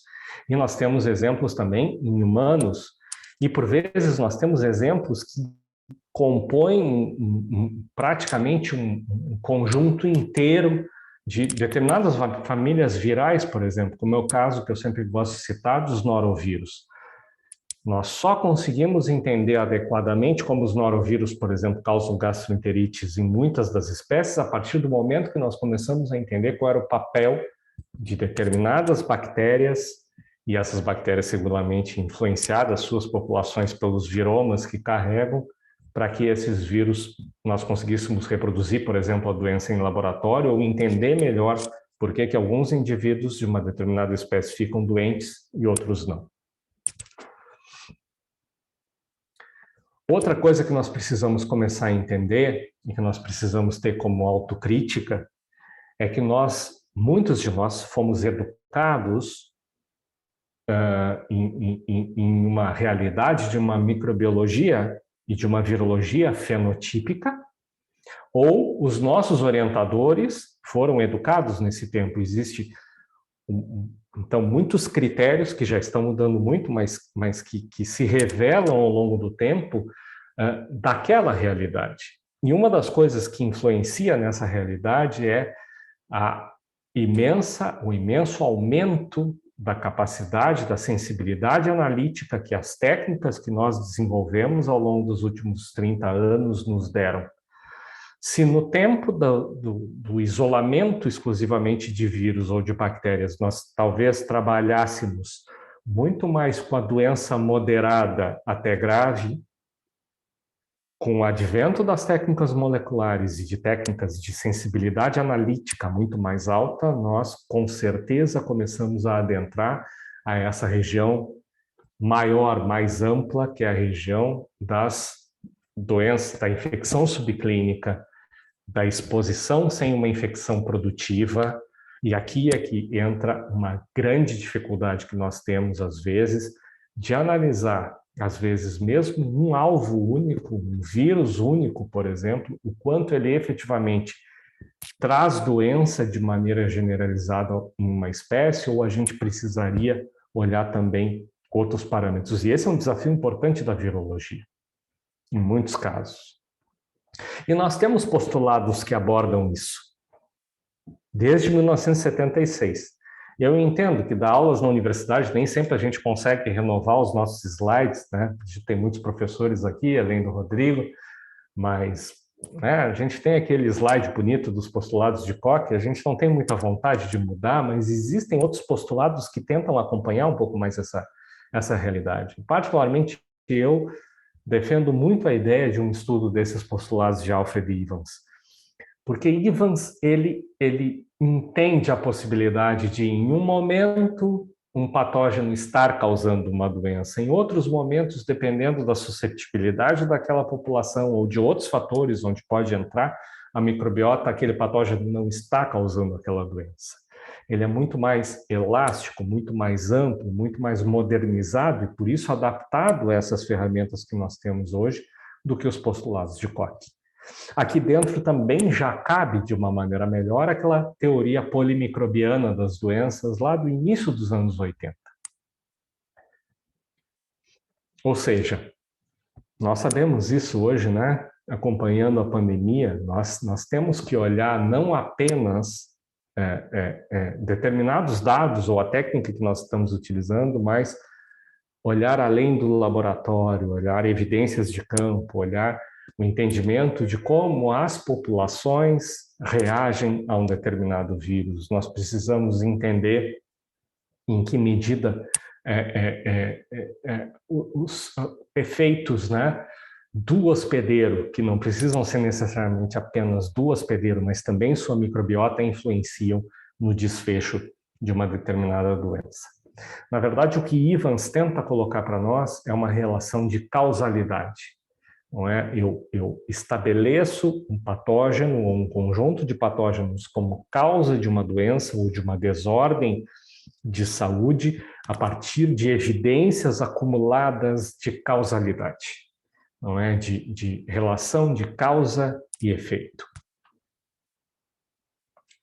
e nós temos exemplos também em humanos, e por vezes nós temos exemplos que compõem praticamente um conjunto inteiro de determinadas famílias virais, por exemplo, como é o caso que eu sempre gosto de citar dos norovírus. Nós só conseguimos entender adequadamente como os norovírus, por exemplo, causam gastroenterites em muitas das espécies a partir do momento que nós começamos a entender qual era o papel de determinadas bactérias, e essas bactérias seguramente influenciadas, suas populações pelos viromas que carregam, para que esses vírus nós conseguíssemos reproduzir, por exemplo, a doença em laboratório ou entender melhor por que alguns indivíduos de uma determinada espécie ficam doentes e outros não. Outra coisa que nós precisamos começar a entender e que nós precisamos ter como autocrítica é que muitos de nós fomos educados em uma realidade de uma microbiologia e de uma virologia fenotípica, ou os nossos orientadores foram educados nesse tempo. Existe, então, muitos critérios que já estão mudando muito, mas que se revelam ao longo do tempo daquela realidade. E uma das coisas que influencia nessa realidade é o imenso aumento da capacidade, da sensibilidade analítica que as técnicas que nós desenvolvemos ao longo dos últimos 30 anos nos deram. Se no tempo do isolamento exclusivamente de vírus ou de bactérias, nós talvez trabalhássemos muito mais com a doença moderada até grave. Com o advento das técnicas moleculares e de técnicas de sensibilidade analítica muito mais alta, nós com certeza começamos a adentrar a essa região maior, mais ampla, que é a região das doenças, da infecção subclínica, da exposição sem uma infecção produtiva. E aqui é que entra uma grande dificuldade que nós temos, às vezes, de analisar, às vezes mesmo um alvo único, um vírus único, por exemplo, o quanto ele efetivamente traz doença de maneira generalizada em uma espécie, ou a gente precisaria olhar também outros parâmetros. E esse é um desafio importante da virologia, em muitos casos. E nós temos postulados que abordam isso, desde 1976. Eu entendo que dar aulas na universidade, nem sempre a gente consegue renovar os nossos slides, né? A gente tem muitos professores aqui, além do Rodrigo, mas né, a gente tem aquele slide bonito dos postulados de Koch, a gente não tem muita vontade de mudar, mas existem outros postulados que tentam acompanhar um pouco mais essa realidade. Particularmente, eu defendo muito a ideia de um estudo desses postulados de Alfred Evans, porque Evans ele entende a possibilidade de, em um momento, um patógeno estar causando uma doença, em outros momentos, dependendo da suscetibilidade daquela população ou de outros fatores onde pode entrar a microbiota, aquele patógeno não está causando aquela doença. Ele é muito mais elástico, muito mais amplo, muito mais modernizado e, por isso, adaptado a essas ferramentas que nós temos hoje do que os postulados de Koch. Aqui dentro também já cabe, de uma maneira melhor, aquela teoria polimicrobiana das doenças lá do início dos anos 80. Ou seja, nós sabemos isso hoje, né? Acompanhando a pandemia, nós temos que olhar não apenas determinados dados ou a técnica que nós estamos utilizando, mas olhar além do laboratório, olhar evidências de campo, olhar o entendimento de como as populações reagem a um determinado vírus. Nós precisamos entender em que medida os efeitos, né, do hospedeiro, que não precisam ser necessariamente apenas do hospedeiro, mas também sua microbiota, influenciam no desfecho de uma determinada doença. Na verdade, o que Evans tenta colocar para nós é uma relação de causalidade. Não é? Eu estabeleço um patógeno ou um conjunto de patógenos como causa de uma doença ou de uma desordem de saúde a partir de evidências acumuladas de causalidade, não é? De relação de causa e efeito.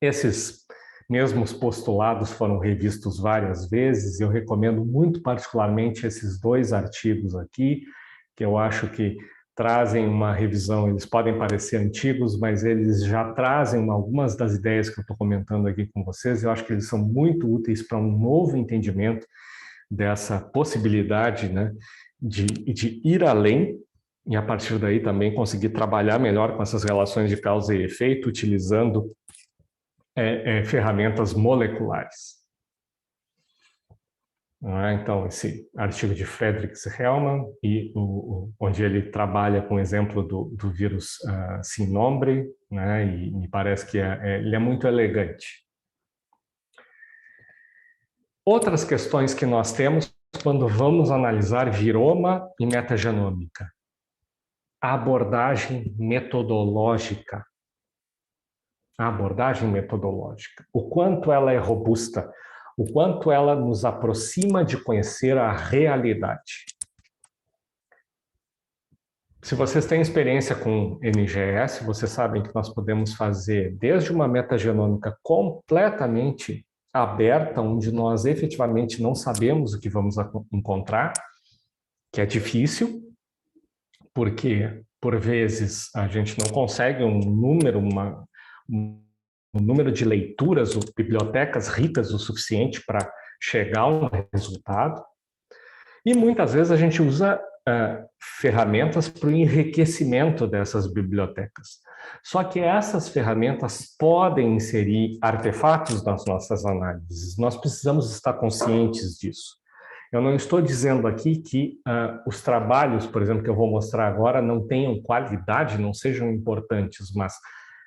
Esses mesmos postulados foram revistos várias vezes e eu recomendo muito particularmente esses dois artigos aqui, que eu acho que trazem uma revisão, eles podem parecer antigos, mas eles já trazem algumas das ideias que eu estou comentando aqui com vocês. Eu acho que eles são muito úteis para um novo entendimento dessa possibilidade, né, de ir além e, a partir daí, também conseguir trabalhar melhor com essas relações de causa e efeito, utilizando ferramentas moleculares. Então, esse artigo de Fredericks Hellman, onde ele trabalha com o exemplo do vírus sin nombre, né, e me parece que ele é muito elegante. Outras questões que nós temos quando vamos analisar viroma e metagenômica. A abordagem metodológica. A abordagem metodológica. O quanto ela é robusta, o quanto ela nos aproxima de conhecer a realidade. Se vocês têm experiência com NGS, vocês sabem que nós podemos fazer desde uma metagenômica completamente aberta, onde nós efetivamente não sabemos o que vamos encontrar, que é difícil, porque, por vezes, a gente não consegue um número de leituras ou bibliotecas ricas o suficiente para chegar a um resultado. E muitas vezes a gente usa ferramentas para o enriquecimento dessas bibliotecas. Só que essas ferramentas podem inserir artefatos nas nossas análises. Nós precisamos estar conscientes disso. Eu não estou dizendo aqui que os trabalhos, por exemplo, que eu vou mostrar agora, não tenham qualidade, não sejam importantes, mas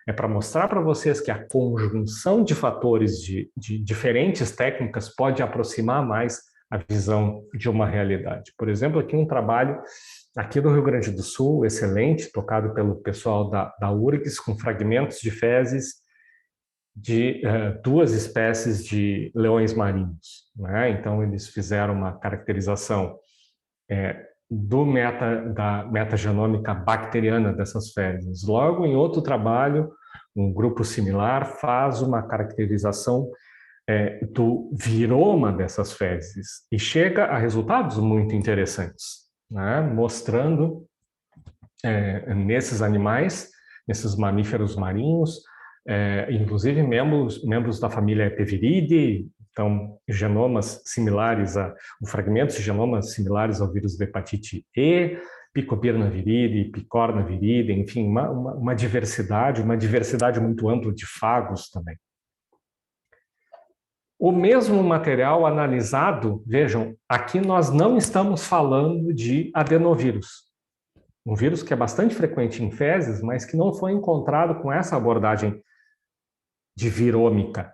é para mostrar para vocês que a conjunção de fatores de diferentes técnicas pode aproximar mais a visão de uma realidade. Por exemplo, aqui um trabalho aqui do Rio Grande do Sul, excelente, tocado pelo pessoal da URGS, com fragmentos de fezes de duas espécies de leões marinhos, né? Então, eles fizeram uma caracterização da metagenômica bacteriana dessas fezes. Logo, em outro trabalho, um grupo similar faz uma caracterização do viroma dessas fezes e chega a resultados muito interessantes, né? Mostrando nesses animais, nesses mamíferos marinhos, inclusive membros da família Epiviridae, então genomas similares fragmentos de genomas similares ao vírus da hepatite E, Picobirna viride, Picorna viride, enfim, uma diversidade muito ampla de fagos também. O mesmo material analisado, vejam, aqui nós não estamos falando de adenovírus, um vírus que é bastante frequente em fezes, mas que não foi encontrado com essa abordagem de virômica.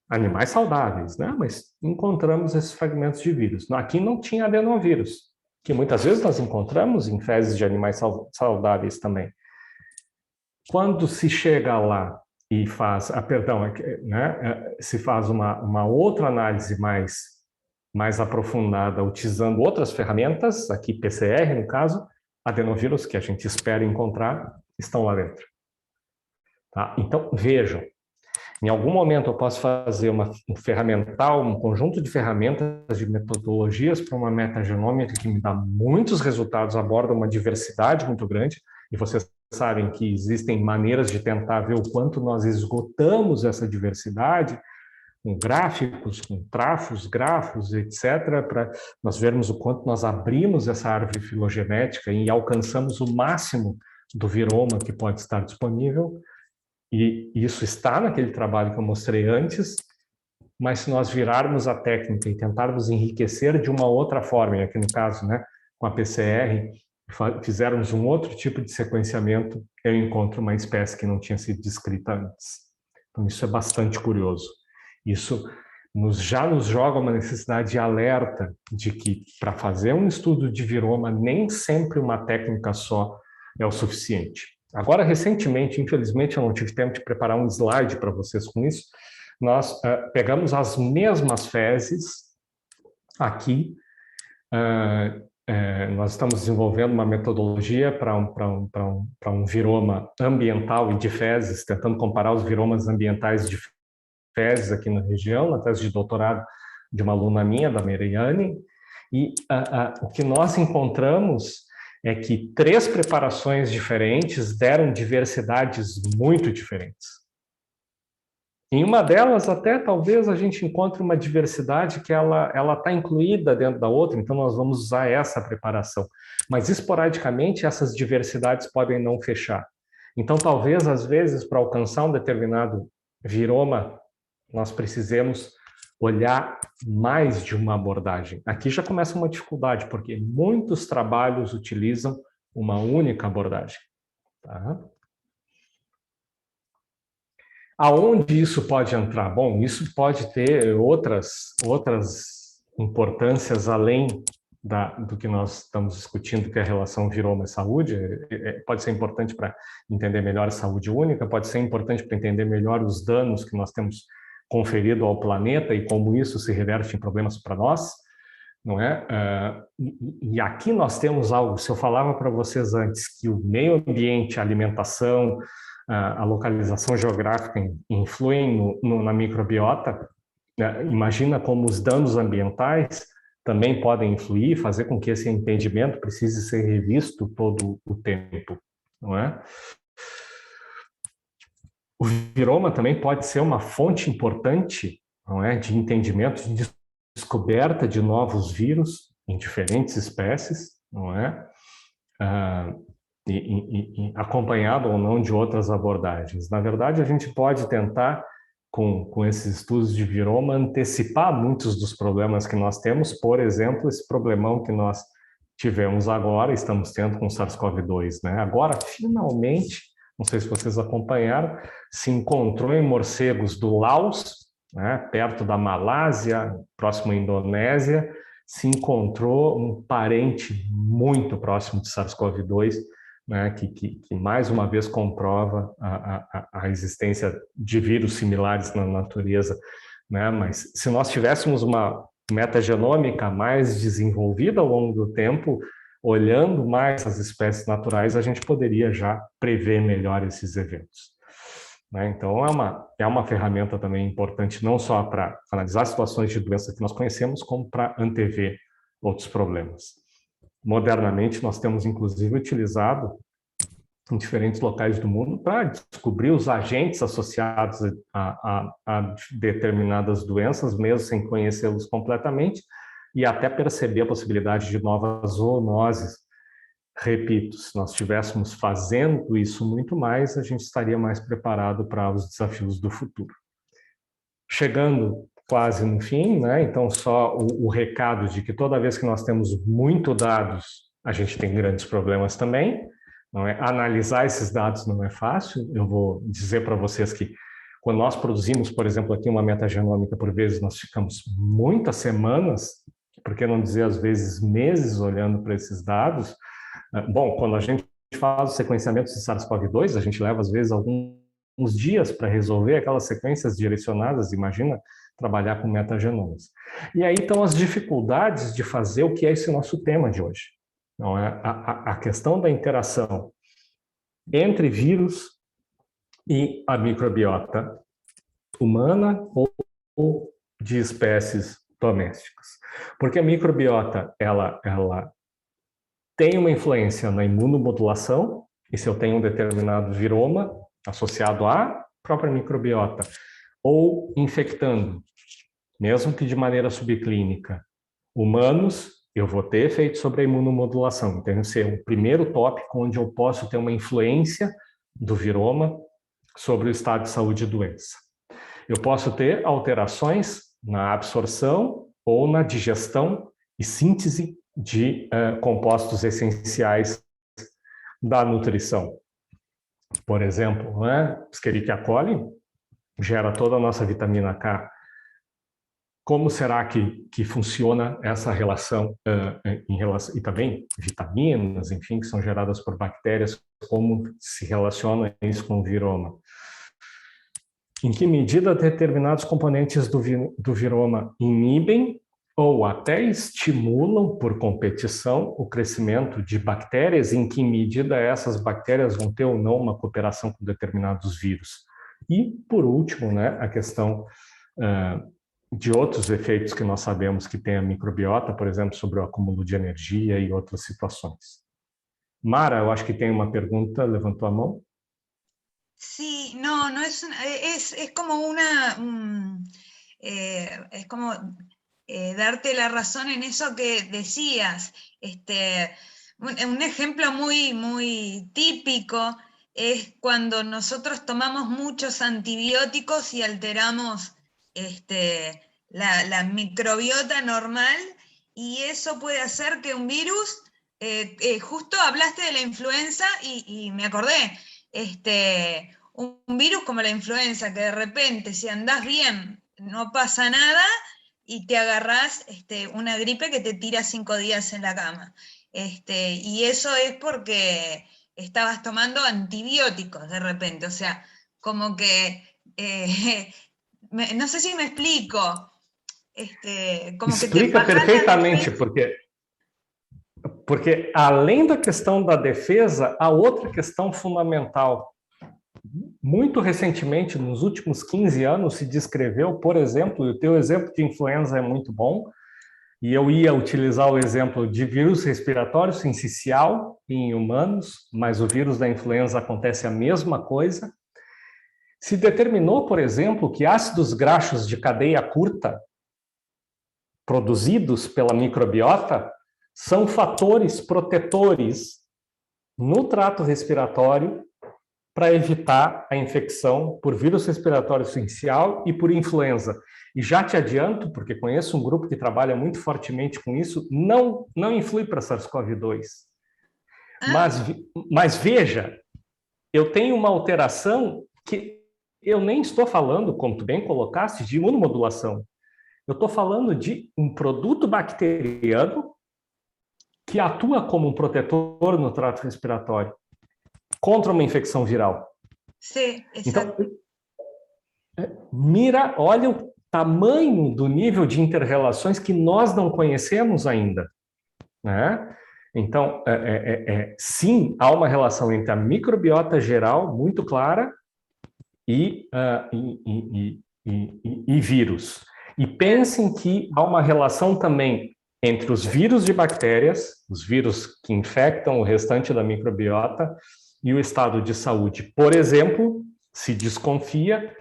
Animais saudáveis, né? Mas encontramos esses fragmentos de vírus. Aqui não tinha adenovírus, que muitas vezes nós encontramos em fezes de animais saudáveis também. Quando se chega lá e faz, se faz uma outra análise mais aprofundada, utilizando outras ferramentas, aqui PCR no caso, adenovírus que a gente espera encontrar, estão lá dentro. Tá? Então, vejam, em algum momento eu posso fazer um conjunto de ferramentas, de metodologias para uma metagenômica que me dá muitos resultados, aborda uma diversidade muito grande, e vocês sabem que existem maneiras de tentar ver o quanto nós esgotamos essa diversidade, com gráficos, com trafos, grafos, etc., para nós vermos o quanto nós abrimos essa árvore filogenética e alcançamos o máximo do viroma que pode estar disponível. E isso está naquele trabalho que eu mostrei antes, mas se nós virarmos a técnica e tentarmos enriquecer de uma outra forma, e aqui no caso, né, com a PCR, fizermos um outro tipo de sequenciamento, eu encontro uma espécie que não tinha sido descrita antes. Então, isso é bastante curioso. Isso já nos joga uma necessidade de alerta de que, para fazer um estudo de viroma, nem sempre uma técnica só é o suficiente. Agora, recentemente, infelizmente, eu não tive tempo de preparar um slide para vocês com isso, nós pegamos as mesmas fezes aqui, nós estamos desenvolvendo uma metodologia para um viroma ambiental e de fezes, tentando comparar os viromas ambientais de fezes aqui na região, na tese de doutorado de uma aluna minha, da Meriane, e o que nós encontramos é que 3 preparações diferentes deram diversidades muito diferentes. Em uma delas, até talvez a gente encontre uma diversidade que ela está incluída dentro da outra, então nós vamos usar essa preparação. Mas esporadicamente essas diversidades podem não fechar. Então talvez, às vezes, para alcançar um determinado viroma, nós precisemos olhar mais de uma abordagem. Aqui já começa uma dificuldade, porque muitos trabalhos utilizam uma única abordagem. Tá? Aonde isso pode entrar? Bom, isso pode ter outras importâncias além do que nós estamos discutindo, que é a relação viroma e saúde. Pode ser importante para entender melhor a saúde única, pode ser importante para entender melhor os danos que nós temos conferido ao planeta e como isso se reverte em problemas para nós, não é? E aqui nós temos algo, se eu falava para vocês antes que o meio ambiente, a alimentação, a localização geográfica influem na microbiota, né? Imagina como os danos ambientais também podem influir, fazer com que esse entendimento precise ser revisto todo o tempo, não é? O viroma também pode ser uma fonte importante, não é, de entendimento, de descoberta de novos vírus em diferentes espécies, não é? Acompanhado ou não de outras abordagens. Na verdade, a gente pode tentar com esses estudos de viroma, antecipar muitos dos problemas que nós temos, por exemplo, esse problemão que nós tivemos agora, estamos tendo com o SARS-CoV-2, né? Agora, finalmente, não sei se vocês acompanharam, se encontrou em morcegos do Laos, né, perto da Malásia, próximo à Indonésia, se encontrou um parente muito próximo de SARS-CoV-2, né, que mais uma vez comprova a existência de vírus similares na natureza, né? Mas se nós tivéssemos uma metagenômica mais desenvolvida ao longo do tempo, olhando mais as espécies naturais, a gente poderia já prever melhor esses eventos, né? Então, é uma ferramenta também importante, não só para analisar situações de doença que nós conhecemos, como para antever outros problemas. Modernamente, nós temos, inclusive, utilizado em diferentes locais do mundo para descobrir os agentes associados a determinadas doenças, mesmo sem conhecê-los completamente, e até perceber a possibilidade de novas zoonoses. Repito, se nós estivéssemos fazendo isso muito mais, a gente estaria mais preparado para os desafios do futuro. Chegando quase no fim, né? Então só o recado de que toda vez que nós temos muito dados, a gente tem grandes problemas também. Não é? Analisar esses dados não é fácil. Eu vou dizer para vocês que quando nós produzimos, por exemplo, aqui uma metagenômica, por vezes nós ficamos muitas semanas, por que não dizer às vezes meses, olhando para esses dados. Bom, quando a gente faz o sequenciamento de SARS-CoV-2, a gente leva às vezes alguns dias para resolver aquelas sequências direcionadas, imagina trabalhar com metagenomas. E aí estão as dificuldades de fazer o que é esse nosso tema de hoje. Não é? A questão da interação entre vírus e a microbiota humana ou de espécies domésticas. Porque a microbiota, ela tem uma influência na imunomodulação, e se eu tenho um determinado viroma associado à própria microbiota, ou infectando, mesmo que de maneira subclínica, humanos, eu vou ter efeito sobre a imunomodulação. Então, esse é o primeiro tópico onde eu posso ter uma influência do viroma sobre o estado de saúde e doença. Eu posso ter alterações na absorção ou na digestão e síntese de compostos essenciais da nutrição. Por exemplo, né, Escherichia coli gera toda a nossa vitamina K. Como será que funciona essa relação, e também vitaminas, enfim, que são geradas por bactérias, como se relaciona isso com o viroma? Em que medida determinados componentes do viroma inibem ou até estimulam, por competição, o crescimento de bactérias, em que medida essas bactérias vão ter ou não uma cooperação com determinados vírus. E, por último, né, a questão de outros efeitos que nós sabemos que tem a microbiota, por exemplo, sobre o acúmulo de energia e outras situações. Mara, eu acho que tem uma pergunta, levantou a mão. Sí, no es como es como darte la razón en eso que decías. Un ejemplo muy típico es cuando nosotros tomamos muchos antibióticos y alteramos la microbiota normal, y eso puede hacer que un virus, justo hablaste de la influenza y me acordé, un virus como la influenza, que de repente si andás bien no pasa nada y te agarrás una gripe que te tira 5 días en la cama. Y eso es porque estabas tomando antibióticos de repente, o sea, como que, no sé si me explico. Como Explica que perfeitamente, porque além da questão da defesa, há outra questão fundamental. Muito recentemente, nos últimos 15 anos, se descreveu, por exemplo, e o teu exemplo de influenza é muito bom, e eu ia utilizar o exemplo de vírus respiratório sincicial em humanos, mas o vírus da influenza acontece a mesma coisa. Se determinou, por exemplo, que ácidos graxos de cadeia curta produzidos pela microbiota são fatores protetores no trato respiratório para evitar a infecção por vírus respiratório sincial e por influenza. E já te adianto, porque conheço um grupo que trabalha muito fortemente com isso, não influi para SARS-CoV-2. Mas veja, eu tenho uma alteração que eu nem estou falando, como tu bem colocaste, de imunomodulação. Eu estou falando de um produto bacteriano que atua como um protetor no trato respiratório contra uma infecção viral. Sim, exato. Então, olha o tamanho do nível de inter-relações que nós não conhecemos ainda, né? Então, sim, há uma relação entre a microbiota geral muito clara e vírus. E pensem que há uma relação também entre os vírus de bactérias, os vírus que infectam o restante da microbiota, e o estado de saúde. Por exemplo, se desconfia,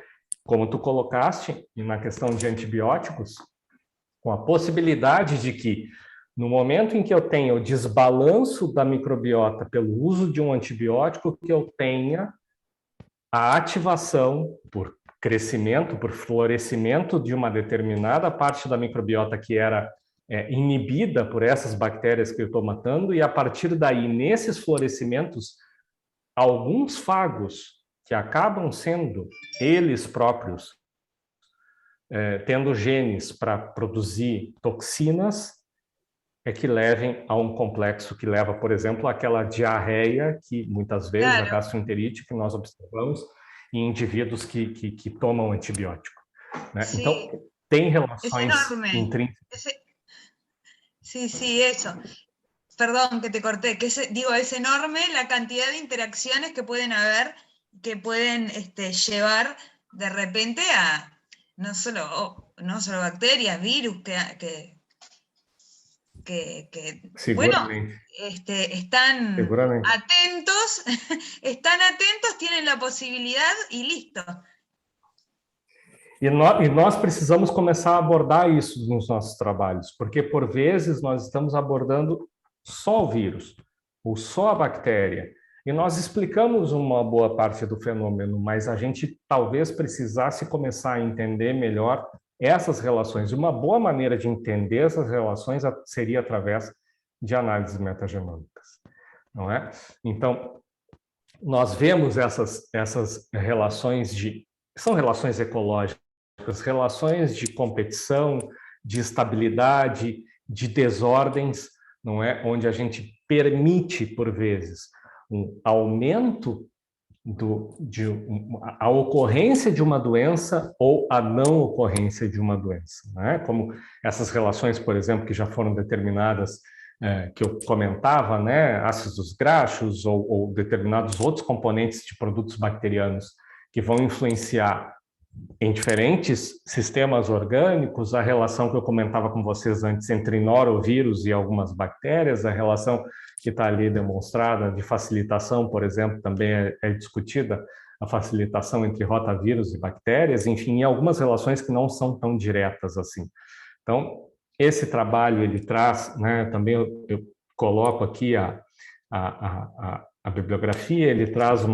como tu colocaste na questão de antibióticos, com a possibilidade de que, no momento em que eu tenha o desbalanço da microbiota pelo uso de um antibiótico, que eu tenha a ativação por crescimento, por florescimento de uma determinada parte da microbiota que era inibida por essas bactérias que eu estou matando, e a partir daí, nesses florescimentos, alguns fagos que acabam sendo eles próprios tendo genes para produzir toxinas que levem a um complexo que leva, por exemplo, àquela diarreia que muitas vezes, a gastroenterite que nós observamos em indivíduos que tomam antibiótico, né? Sí. Então, tem relações intrínsecas. Sí, eso. Perdón que te corté, digo, es enorme la cantidad de interacciones que pueden haber, que pueden llevar de repente a no solo bacterias, virus, que bueno, están atentos, tienen la posibilidad y listo. E nós precisamos começar a abordar isso nos nossos trabalhos, porque por vezes nós estamos abordando só o vírus, ou só a bactéria, e nós explicamos uma boa parte do fenômeno, mas a gente talvez precisasse começar a entender melhor essas relações. Uma boa maneira de entender essas relações seria através de análises metagenômicas, não é? Então, nós vemos essas relações são relações ecológicas, relações de competição, de estabilidade, de desordens, não é? Onde a gente permite, por vezes, um aumento a ocorrência de uma doença ou a não ocorrência de uma doença, né? Como essas relações, por exemplo, que já foram determinadas, que eu comentava, né? Ácidos graxos ou determinados outros componentes de produtos bacterianos que vão influenciar em diferentes sistemas orgânicos, a relação que eu comentava com vocês antes entre norovírus e algumas bactérias, a relação que está ali demonstrada de facilitação, por exemplo, também é discutida, a facilitação entre rotavírus e bactérias, enfim, algumas relações que não são tão diretas assim. Então, esse trabalho, ele traz, né, também eu coloco aqui a bibliografia, ele traz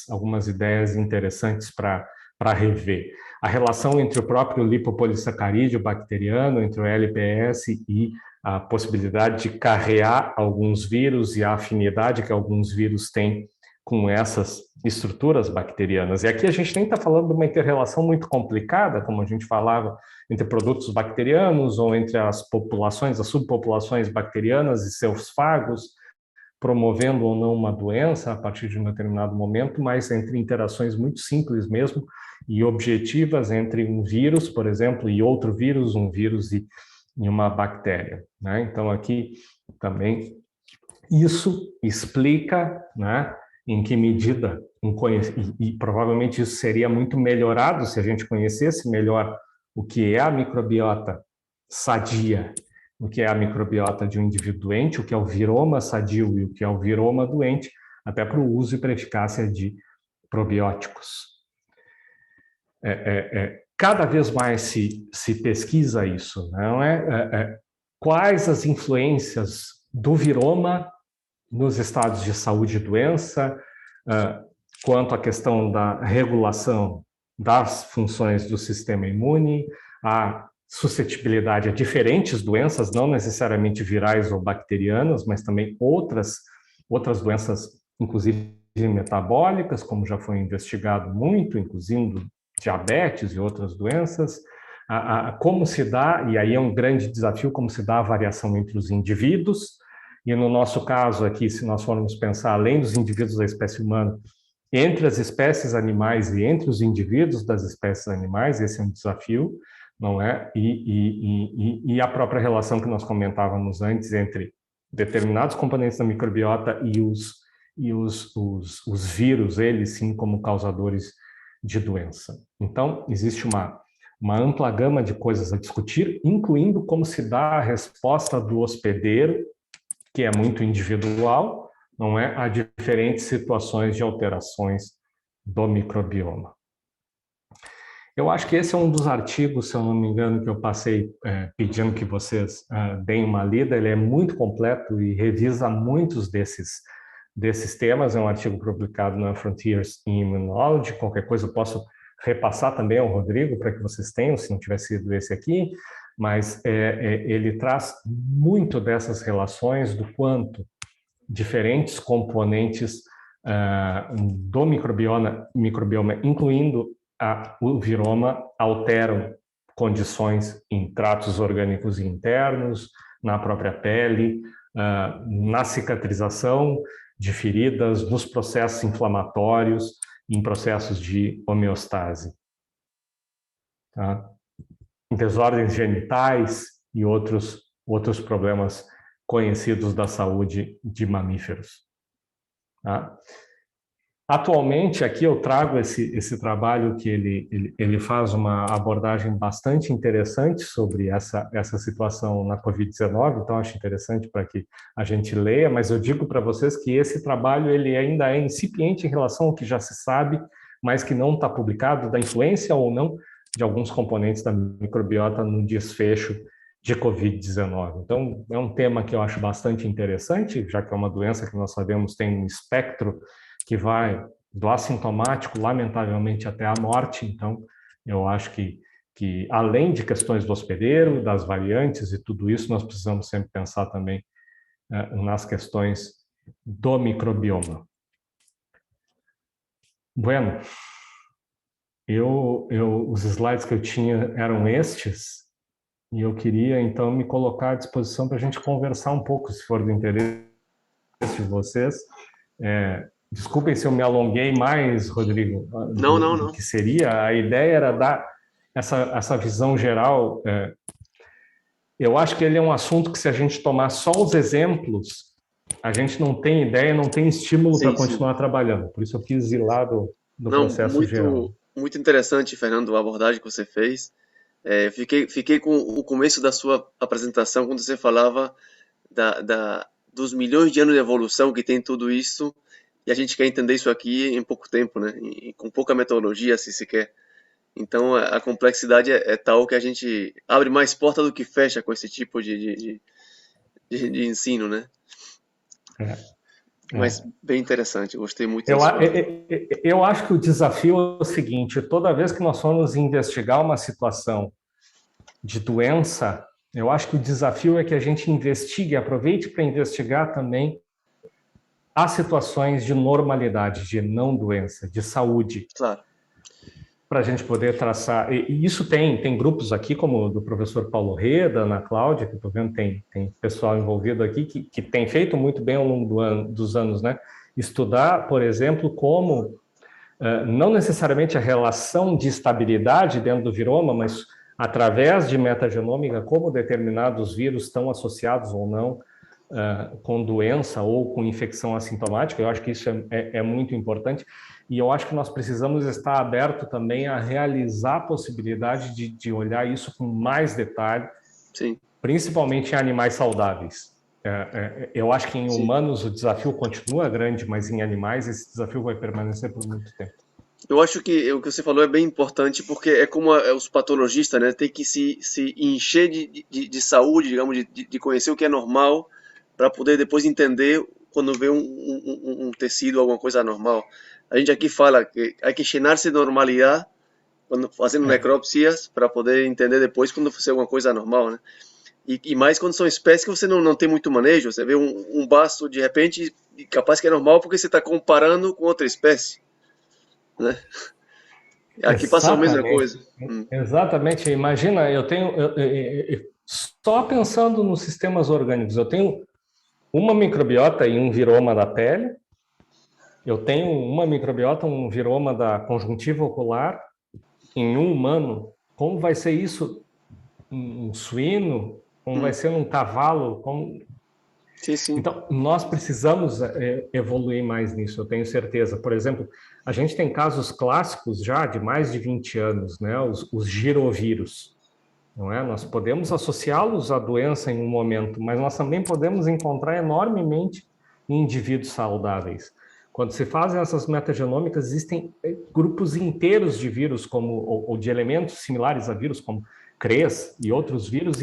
algumas ideias interessantes para rever. A relação entre o próprio lipopolissacarídeo bacteriano, entre o LPS e a possibilidade de carrear alguns vírus e a afinidade que alguns vírus têm com essas estruturas bacterianas. E aqui a gente nem está falando de uma inter-relação muito complicada, como a gente falava, entre produtos bacterianos ou entre as populações, as subpopulações bacterianas e seus fagos, promovendo ou não uma doença a partir de um determinado momento, mas entre interações muito simples mesmo e objetivas entre um vírus, por exemplo, e outro vírus, um vírus e uma bactéria, né? Então, aqui também isso explica, né, em que medida, e provavelmente isso seria muito melhorado se a gente conhecesse melhor o que é a microbiota sadia, o que é a microbiota de um indivíduo doente, o que é o viroma sadio e o que é o viroma doente, até para o uso e para a eficácia de probióticos. Cada vez mais se pesquisa isso, não é? Quais as influências do viroma nos estados de saúde e doença, quanto à questão da regulação das funções do sistema imune, a suscetibilidade a diferentes doenças, não necessariamente virais ou bacterianas, mas também outras doenças, inclusive metabólicas, como já foi investigado muito, incluindo diabetes e outras doenças. Como se dá, e aí é um grande desafio, como se dá a variação entre os indivíduos, e no nosso caso aqui, se nós formos pensar, além dos indivíduos da espécie humana, entre as espécies animais e entre os indivíduos das espécies animais, esse é um desafio, não é? E a própria relação que nós comentávamos antes entre determinados componentes da microbiota e os vírus, eles sim como causadores de doença. Então, existe uma ampla gama de coisas a discutir, incluindo como se dá a resposta do hospedeiro, que é muito individual, não é, a diferentes situações de alterações do microbioma. Eu acho que esse é um dos artigos, se eu não me engano, que eu passei pedindo que vocês deem uma lida. Ele é muito completo e revisa muitos desses temas. É um artigo publicado na Frontiers in Immunology. Qualquer coisa eu posso repassar também ao Rodrigo para que vocês tenham, se não tiver sido esse aqui. Mas ele traz muito dessas relações do quanto diferentes componentes do microbioma, incluindo o viroma, alteram condições em tratos orgânicos internos, na própria pele, na cicatrização de feridas, nos processos inflamatórios, em processos de homeostase. Tá? Em desordens genitais e outros problemas conhecidos da saúde de mamíferos. Tá? Atualmente, aqui eu trago esse trabalho que ele faz uma abordagem bastante interessante sobre essa situação na Covid-19, então acho interessante para que a gente leia, mas eu digo para vocês que esse trabalho ele ainda é incipiente em relação ao que já se sabe, mas que não está publicado, da influência ou não de alguns componentes da microbiota no desfecho de Covid-19. Então, é um tema que eu acho bastante interessante, já que é uma doença que nós sabemos tem um espectro que vai do assintomático, lamentavelmente, até a morte. Então, eu acho que além de questões do hospedeiro, das variantes e tudo isso, nós precisamos sempre pensar também nas questões do microbioma. Bueno, os slides que eu tinha eram estes, e eu queria, então, me colocar à disposição para a gente conversar um pouco, se for do interesse de vocês. Desculpem se eu me alonguei mais, Rodrigo, do que seria. A ideia era dar essa visão geral. Eu acho que ele é um assunto que, se a gente tomar só os exemplos, a gente não tem ideia, não tem estímulo para continuar trabalhando. Por isso eu quis ir lá do processo geral. Muito interessante, Fernando, a abordagem que você fez. Fiquei com o começo da sua apresentação, quando você falava dos milhões de anos de evolução que tem tudo isso, e a gente quer entender isso aqui em pouco tempo, né? Com pouca metodologia, se quer. Então, a complexidade é tal que a gente abre mais porta do que fecha com esse tipo de ensino, né? Mas bem interessante, gostei muito disso. Eu acho que o desafio é o seguinte: toda vez que nós formos investigar uma situação de doença, eu acho que o desafio é que a gente investigue, aproveite para investigar também as situações de normalidade, de não doença, de saúde. Claro. Para a gente poder traçar. E isso tem grupos aqui, como o do professor Paulo Reda, Ana Cláudia, que estou vendo tem pessoal envolvido aqui, que tem feito muito bem ao longo dos anos, né? Estudar, por exemplo, como, não necessariamente a relação de estabilidade dentro do viroma, mas através de metagenômica, como determinados vírus estão associados ou não com doença ou com infecção assintomática. Eu acho que isso é muito importante. E eu acho que nós precisamos estar aberto também a realizar a possibilidade de olhar isso com mais detalhe, sim, principalmente em animais saudáveis. Eu acho que em humanos o desafio continua grande, mas em animais esse desafio vai permanecer por muito tempo. Eu acho que o que você falou é bem importante, porque é como os patologistas, né, tem que se encher de saúde, digamos, de conhecer o que é normal, para poder depois entender quando vê um tecido, alguma coisa anormal. a gente aqui fala que hay que llenarse de normalidade quando fazendo necrópsias para poder entender depois quando for alguma coisa anormal, né? E mais quando são espécies que você não tem muito manejo. Você vê um baço de repente, capaz que é normal porque você está comparando com outra espécie, né? Aqui passa a mesma coisa. Exatamente. Imagina, só pensando nos sistemas orgânicos, eu tenho uma microbiota e um viroma da pele, eu tenho uma microbiota, um viroma da conjuntiva ocular em um humano. Como vai ser isso em um suíno? Como vai ser num cavalo? Sim. Então, nós precisamos evoluir mais nisso, eu tenho certeza. Por exemplo, a gente tem casos clássicos já de mais de 20 anos, né? Os girovírus, não é? Nós podemos associá-los à doença em um momento, mas nós também podemos encontrar enormemente em indivíduos saudáveis. Quando se fazem essas metagenômicas, existem grupos inteiros de vírus ou de elementos similares a vírus, como CRES e outros vírus,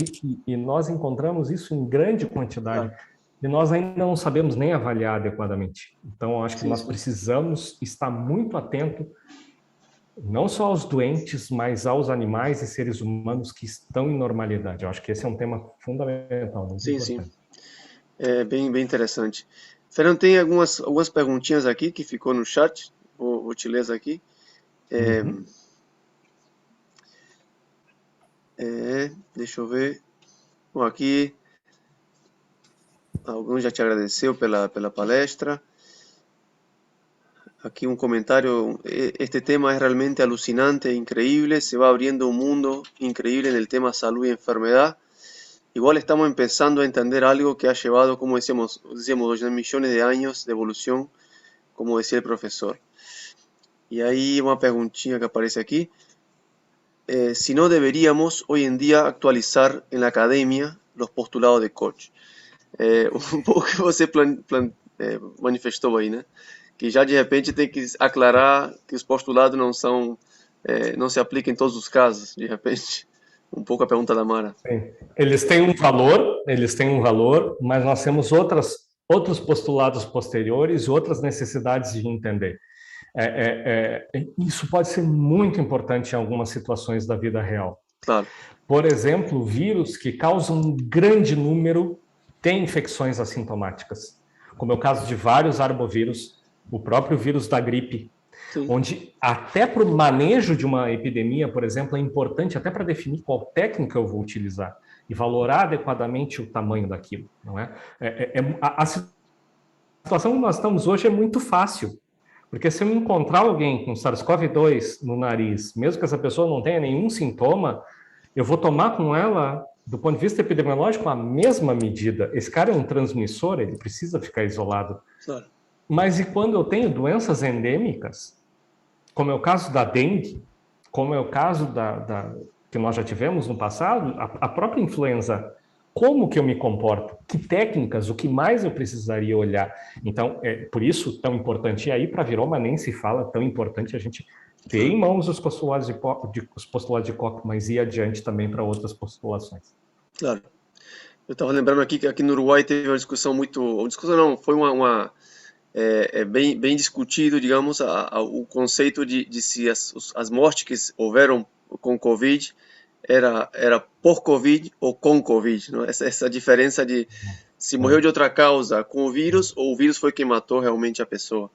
e nós encontramos isso em grande quantidade. E nós ainda não sabemos nem avaliar adequadamente. Então, eu acho que nós precisamos estar muito atento, não só aos doentes, mas aos animais e seres humanos que estão em normalidade. Eu acho que esse é um tema fundamental. Muito importante. Sim. É bem interessante. Fernando, tem algumas perguntinhas aqui que ficou no chat. Vou te ler aqui. Deixa eu ver. Bom, aqui alguns já te agradeceu pela palestra. Aquí un comentario: este tema es realmente alucinante e increíble, se va abriendo un mundo increíble en el tema salud y enfermedad. Igual estamos empezando a entender algo que ha llevado, como decíamos 2 millones de años de evolución, como decía el profesor. Y ahí una preguntita que aparece aquí. Si no deberíamos hoy en día actualizar en la academia los postulados de Koch. Um pouco que você manifestou aí, né? Que já de repente tem que aclarar que os postulados não se aplicam em todos os casos, de repente. Um pouco a pergunta da Mara. Sim. Eles têm um valor, mas nós temos outros postulados posteriores e outras necessidades de entender. Isso pode ser muito importante em algumas situações da vida real. Claro. Por exemplo, vírus que causam um grande número têm infecções assintomáticas, como é o caso de vários arbovírus, o próprio vírus da gripe, Sim. Onde até para o manejo de uma epidemia, por exemplo, é importante até para definir qual técnica eu vou utilizar e valorar adequadamente o tamanho daquilo, não é? A situação que nós estamos hoje é muito fácil, porque se eu encontrar alguém com SARS-CoV-2 no nariz, mesmo que essa pessoa não tenha nenhum sintoma, eu vou tomar com ela, do ponto de vista epidemiológico, a mesma medida. Esse cara é um transmissor, ele precisa ficar isolado. Claro. Mas e quando eu tenho doenças endêmicas, como é o caso da dengue, como é o caso que nós já tivemos no passado, a própria influenza, como que eu me comporto? Que técnicas, o que mais eu precisaria olhar? Então, é por isso tão importante, e aí para viroma nem se fala, tão importante a gente ter em mãos os postulados de Koch, mas ir adiante também para outras postulações. Claro. Eu estava lembrando aqui que aqui no Uruguai teve uma discussão foi bem discutido, digamos, o conceito de se as mortes que houveram com Covid era por Covid ou com Covid, não? Essa diferença de se morreu de outra causa com o vírus ou o vírus foi quem matou realmente a pessoa.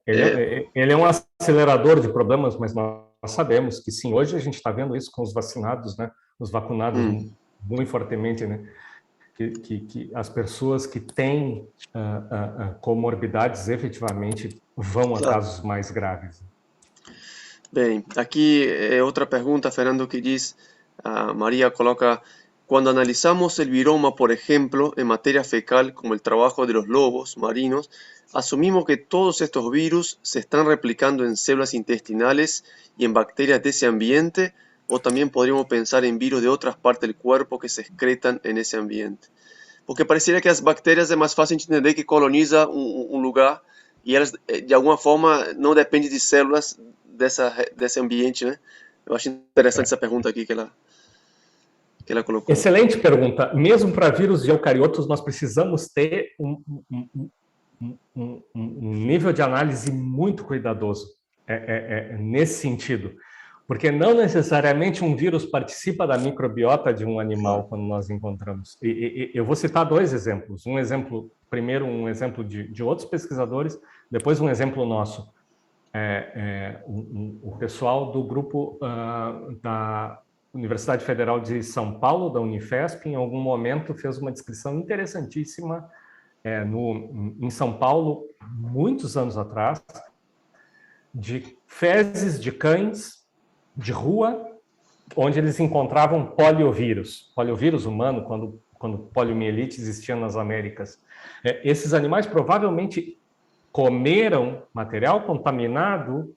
Ele é um acelerador de problemas, mas nós sabemos que sim, hoje a gente está vendo isso com os vacinados, né? Os vacunados muito fortemente, né? Que as pessoas que têm comorbidades efetivamente vão a casos mais graves. Bem, aqui é outra pergunta, Fernando, que diz, a María coloca: cuando analizamos el viroma, por ejemplo, en materia fecal, como el trabajo de los lobos marinos, asumimos que todos estos virus se están replicando en células intestinales y en bacterias de ese ambiente, o también podríamos pensar en virus de otras partes del cuerpo que se excretan en ese ambiente. Porque pareceria que as bactérias é mais fácil de entender que coloniza um lugar e elas, de alguma forma, não dependem de células desse ambiente, né? Eu acho interessante essa pergunta aqui que ela colocou. Excelente pergunta. Mesmo para vírus de eucariotos, nós precisamos ter um nível de análise muito cuidadoso nesse sentido, porque não necessariamente um vírus participa da microbiota de um animal quando nós encontramos. Eu vou citar dois exemplos. Primeiro um exemplo de outros pesquisadores, depois um exemplo nosso. O pessoal do grupo da Universidade Federal de São Paulo, da Unifesp, em algum momento fez uma descrição interessantíssima em São Paulo, muitos anos atrás, de fezes de cães de rua, onde eles encontravam poliovírus humano, quando poliomielite existia nas Américas. Esses animais provavelmente comeram material contaminado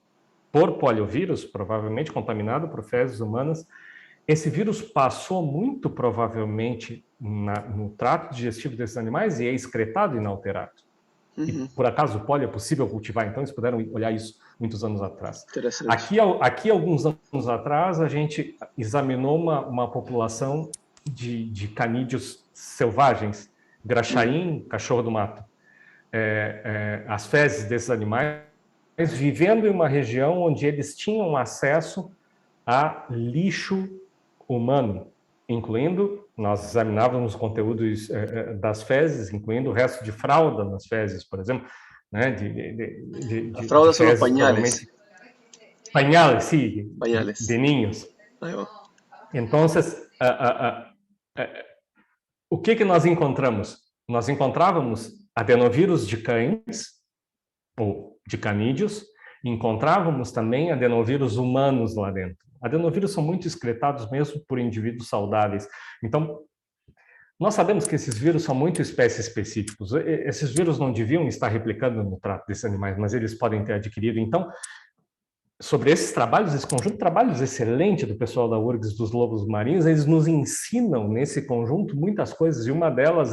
por poliovírus, provavelmente contaminado por fezes humanas. Esse vírus passou muito provavelmente no trato digestivo desses animais e é excretado inalterado. E, por acaso, o pólio é possível cultivar? Então, eles puderam olhar isso muitos anos atrás. Aqui, alguns anos atrás, a gente examinou uma população de canídeos selvagens, graxaim, cachorro do mato. As fezes desses animais, vivendo em uma região onde eles tinham acesso a lixo humano, incluindo, nós examinávamos conteúdos das fezes, incluindo o resto de fralda nas fezes, por exemplo, né, a fralda são pañales. Pañales, sim, pañales. De niños. Então, o que nós encontramos? Nós encontrávamos adenovírus de cães, ou de canídeos, encontrávamos também adenovírus humanos lá dentro. Adenovírus são muito excretados mesmo por indivíduos saudáveis. Então, nós sabemos que esses vírus são muito espécie-específicos. Esses vírus não deviam estar replicando no trato desses animais, mas eles podem ter adquirido. Então, sobre esses trabalhos, esse conjunto de trabalhos excelente do pessoal da URGS dos lobos marinhos, eles nos ensinam nesse conjunto muitas coisas, e uma delas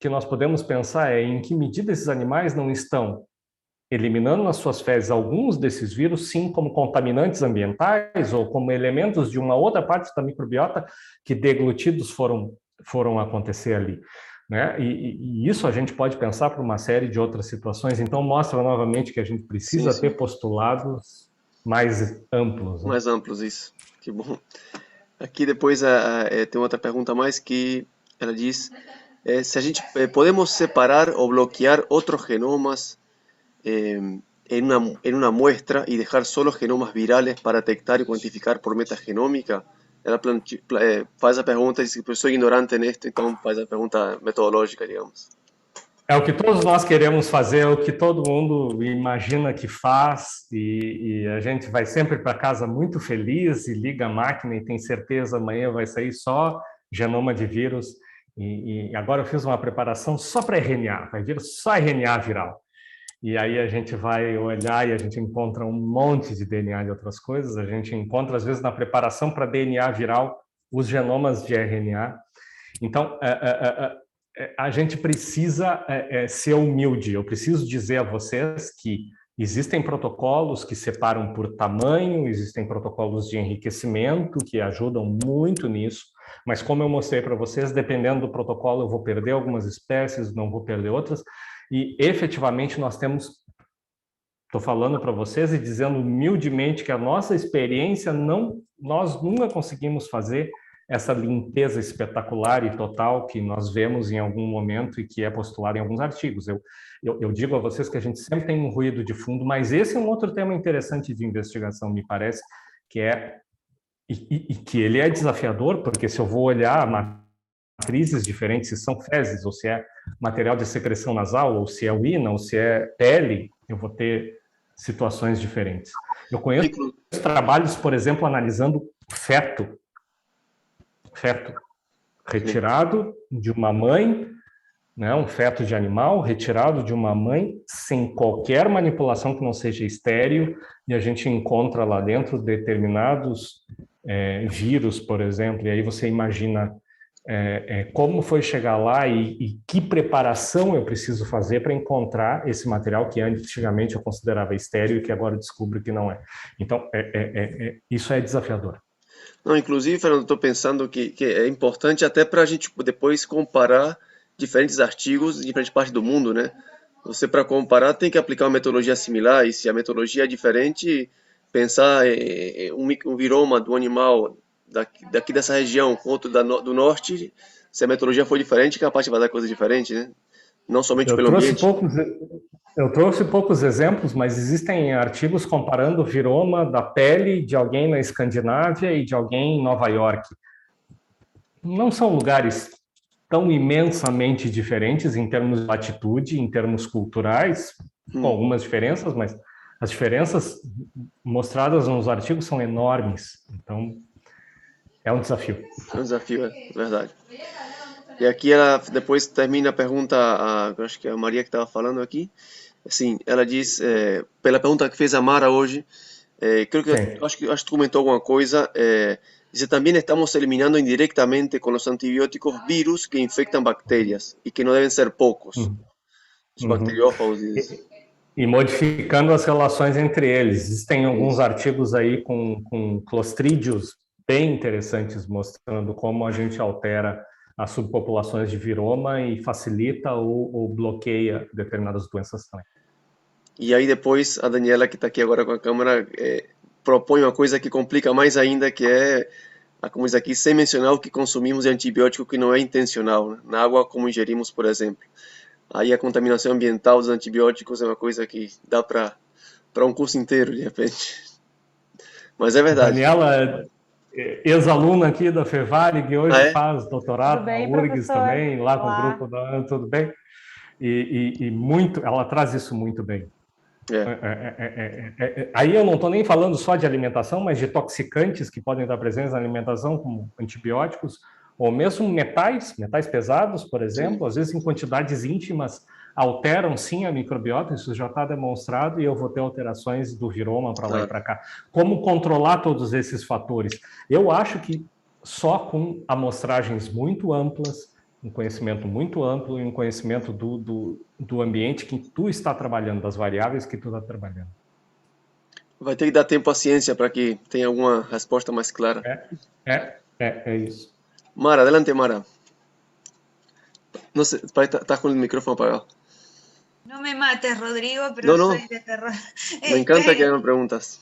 que nós podemos pensar em que medida esses animais não estão eliminando nas suas fezes alguns desses vírus, sim, como contaminantes ambientais ou como elementos de uma outra parte da microbiota que deglutidos foram acontecer ali. Né? E isso a gente pode pensar para uma série de outras situações. Então, mostra novamente que a gente precisa ter postulados mais amplos. Né? Mais amplos, isso. Que bom. Aqui depois tem outra pergunta mais que ela diz se a gente podemos separar ou bloquear outros genomas en una muestra y dejar solo genomas virales para detectar y cuantificar por metagenómica. Ela faz a pergunta, diz que eu sou ignorante nisto, então faz a pergunta metodológica, digamos. É o que todos nós queremos fazer, é o que todo mundo imagina que faz, e a gente vai sempre para casa muito feliz e liga a máquina e tem certeza amanhã vai sair só genoma de vírus. E agora eu fiz uma preparação só para RNA, vai vir só RNA viral. E aí a gente vai olhar e a gente encontra um monte de DNA de outras coisas, a gente encontra, às vezes, na preparação para DNA viral, os genomas de RNA. Então, a gente precisa ser humilde. Eu preciso dizer a vocês que existem protocolos que separam por tamanho, existem protocolos de enriquecimento que ajudam muito nisso, mas como eu mostrei para vocês, dependendo do protocolo, eu vou perder algumas espécies, não vou perder outras. E, efetivamente, nós temos, estou falando para vocês e dizendo humildemente que a nossa experiência, nós nunca conseguimos fazer essa limpeza espetacular e total que nós vemos em algum momento e que é postulado em alguns artigos. Eu digo a vocês que a gente sempre tem um ruído de fundo, mas esse é um outro tema interessante de investigação, me parece, que que ele é desafiador, porque se eu vou olhar matrizes diferentes, se são fezes, ou se é material de secreção nasal, ou se é urina, ou se é pele, eu vou ter situações diferentes. Eu conheço trabalhos, por exemplo, analisando feto retirado de uma mãe, né, um feto de animal retirado de uma mãe, sem qualquer manipulação que não seja estéril, e a gente encontra lá dentro determinados vírus, por exemplo, e aí você imagina como foi chegar lá e que preparação eu preciso fazer para encontrar esse material que antigamente eu considerava estéril e que agora eu descubro que não é. Então, isso é desafiador. Não, inclusive, Fernando, estou pensando que é importante até para a gente depois comparar diferentes artigos de diferentes partes do mundo, né? Você, para comparar, tem que aplicar uma metodologia similar, e se a metodologia é diferente, pensar um viroma do animal daqui dessa região com outro do norte, se a metodologia for diferente, capaz de vai dar coisa diferente, né? Não somente Eu pelo trouxe ambiente. poucos exemplos, mas existem artigos comparando o viroma da pele de alguém na Escandinávia e de alguém em Nova York. Não são lugares tão imensamente diferentes em termos de latitude, em termos culturais, com algumas diferenças, mas as diferenças mostradas nos artigos são enormes. Então, é um desafio. É um desafio, é verdade. E aqui ela depois termina a pergunta, acho que é a Maria que estava falando aqui. Assim, ela diz, pela pergunta que fez a Mara hoje, acho que tu comentou alguma coisa, dice, también estamos eliminando indirectamente con los antibióticos virus que infectan bacterias y que no deben ser pocos. Os bacteriófagos e isso. E modificando as relações entre eles. Existem alguns artigos aí com clostrídeos bem interessantes, mostrando como a gente altera as subpopulações de viroma e facilita ou bloqueia determinadas doenças também. E aí depois a Daniela, que está aqui agora com a câmera, propõe uma coisa que complica mais ainda, que é, como diz aqui, sem mencionar o que consumimos de antibiótico que não é intencional, né? Na água como ingerimos, por exemplo. Aí a contaminação ambiental dos antibióticos é uma coisa que dá para um curso inteiro, de repente. Mas é verdade. Daniela, ex-aluna aqui da Fevarig, hoje faz doutorado na URGS também, lá com o grupo da... Tudo bem? E muito, ela traz isso muito bem. Aí eu não estou nem falando só de alimentação, mas de toxicantes que podem estar presentes na alimentação, como antibióticos, ou mesmo metais pesados, por exemplo, às vezes em quantidades ínfimas, alteram sim a microbiota, isso já está demonstrado, e eu vou ter alterações do viroma para lá e para cá. Como controlar todos esses fatores? Eu acho que só com amostragens muito amplas, um conhecimento muito amplo e um conhecimento do ambiente que tu está trabalhando, das variáveis que tu está trabalhando. Vai ter que dar tempo à ciência para que tenha alguma resposta mais clara. É isso. Mara, adelante, Mara. No sé, estás con el micrófono apagado. No me mates, Rodrigo, pero soy de terror. Me encanta que hagan preguntas.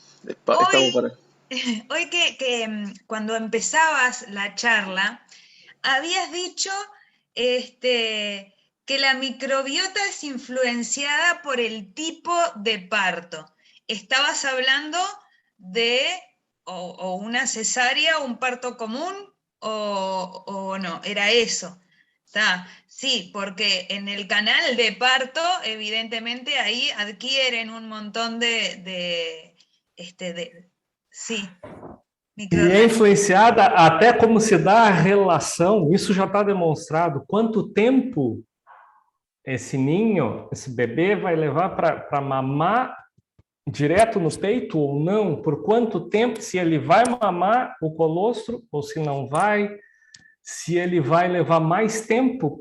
Hoy que cuando empezabas la charla, habías dicho que la microbiota es influenciada por el tipo de parto. ¿Estabas hablando de o una cesárea o un parto común o no? Era eso. Sí, porque en el canal de parto, evidentemente, ahí adquieren un montón sí. E é influenciada até como se dá a relação, isso já está demonstrado, quanto tempo esse ninho, esse bebê vai levar para mamar direto no peito ou não, por quanto tempo, se ele vai mamar o colostro ou se não vai, se ele vai levar mais tempo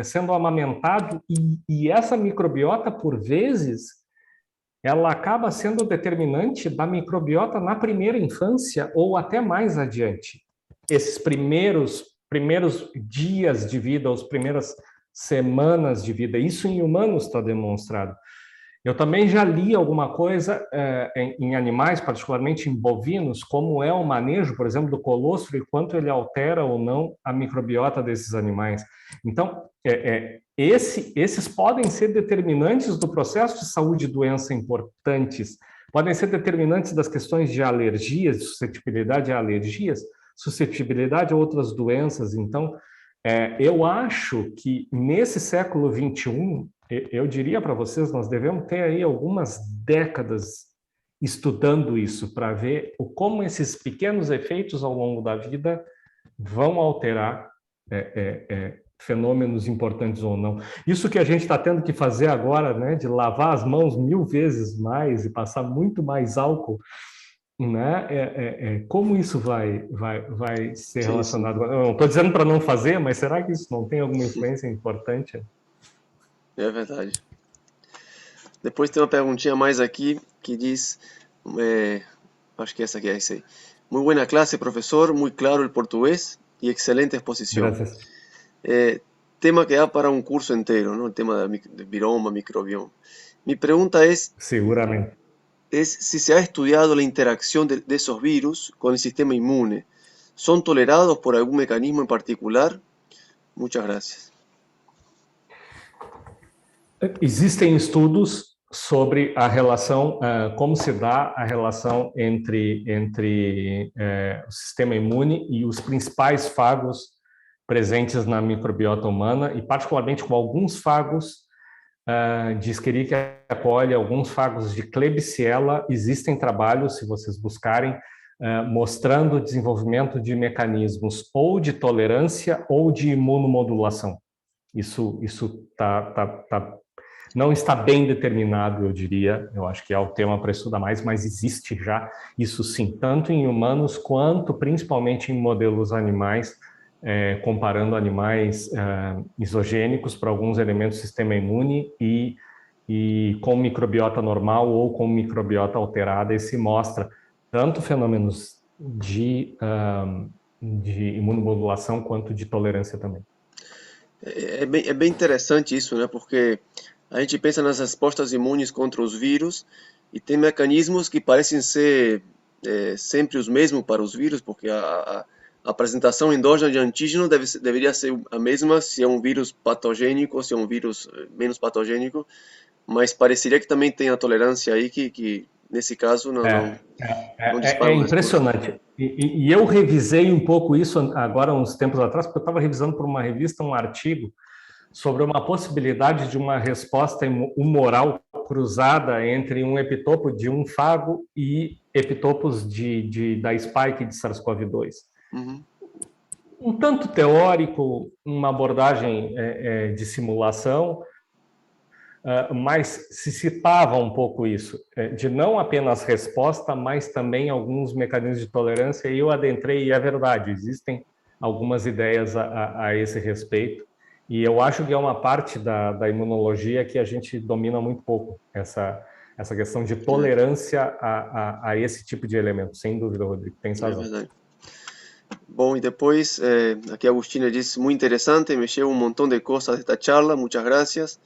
sendo amamentado, e essa microbiota, por vezes, ela acaba sendo determinante da microbiota na primeira infância ou até mais adiante. Esses primeiros dias de vida, as primeiras semanas de vida, isso em humanos está demonstrado. Eu também já li alguma coisa em animais, particularmente em bovinos, como é o manejo, por exemplo, do colostro e quanto ele altera ou não a microbiota desses animais. Então, esses podem ser determinantes do processo de saúde e doença importantes, podem ser determinantes das questões de alergias, de suscetibilidade a alergias, suscetibilidade a outras doenças. Então, eu acho que nesse século XXI, eu diria para vocês, nós devemos ter aí algumas décadas estudando isso para ver como esses pequenos efeitos ao longo da vida vão alterar fenômenos importantes ou não. Isso que a gente está tendo que fazer agora, né, de lavar as mãos 1000 vezes mais e passar muito mais álcool, né? Como isso vai ser relacionado? Eu não estou dizendo para não fazer, mas será que isso não tem alguma influência importante? É verdade. Depois tem uma perguntinha mais aqui que diz, acho que essa aqui é isso aí. Muy buena clase, profesor, muy claro el portugués y excelente exposición. Gracias. tema que dá para um curso inteiro, ¿no? O tema de viroma, microbioma. Mi pregunta Seguramente. es si se ha estudiado la interacción de esos virus con el sistema inmune. ¿Son tolerados por algún mecanismo en particular? Muchas gracias. Existem estudos sobre a relação, como se dá a relação entre o sistema imune e os principais fagos presentes na microbiota humana, e particularmente com alguns fagos de Escherichia coli, alguns fagos de Klebsiella. Existem trabalhos, se vocês buscarem, mostrando o desenvolvimento de mecanismos ou de tolerância ou de imunomodulação. Isso não está bem determinado, eu diria. Eu acho que é o tema para estudar mais, mas existe já isso sim, tanto em humanos quanto principalmente em modelos animais, comparando animais isogênicos para alguns elementos do sistema imune e com microbiota normal ou com microbiota alterada, e se mostra tanto fenômenos de imunomodulação quanto de tolerância também. É bem interessante isso, né? Porque a gente pensa nas respostas imunes contra os vírus e tem mecanismos que parecem ser sempre os mesmos para os vírus, porque a apresentação endógena de antígeno deveria ser a mesma se é um vírus patogênico ou se é um vírus menos patogênico, mas pareceria que também tem a tolerância aí que nesse caso não dispara. É impressionante. E eu revisei um pouco isso agora uns tempos atrás, porque eu estava revisando por uma revista um artigo sobre uma possibilidade de uma resposta humoral cruzada entre um epitopo de um fago e epitopos da spike de SARS-CoV-2. Uhum. Um tanto teórico, uma abordagem de simulação, mas se citava um pouco isso, de não apenas resposta, mas também alguns mecanismos de tolerância, e eu adentrei, e é verdade, existem algumas ideias a esse respeito, e eu acho que é uma parte da imunologia que a gente domina muito pouco, essa questão de tolerância a esse tipo de elemento, sem dúvida, Rodrigo, tem razão. É verdade. Bom, e depois, aqui a Agustina diz, muito interessante, me llevo um montão de coisas desta charla, muitas gracias.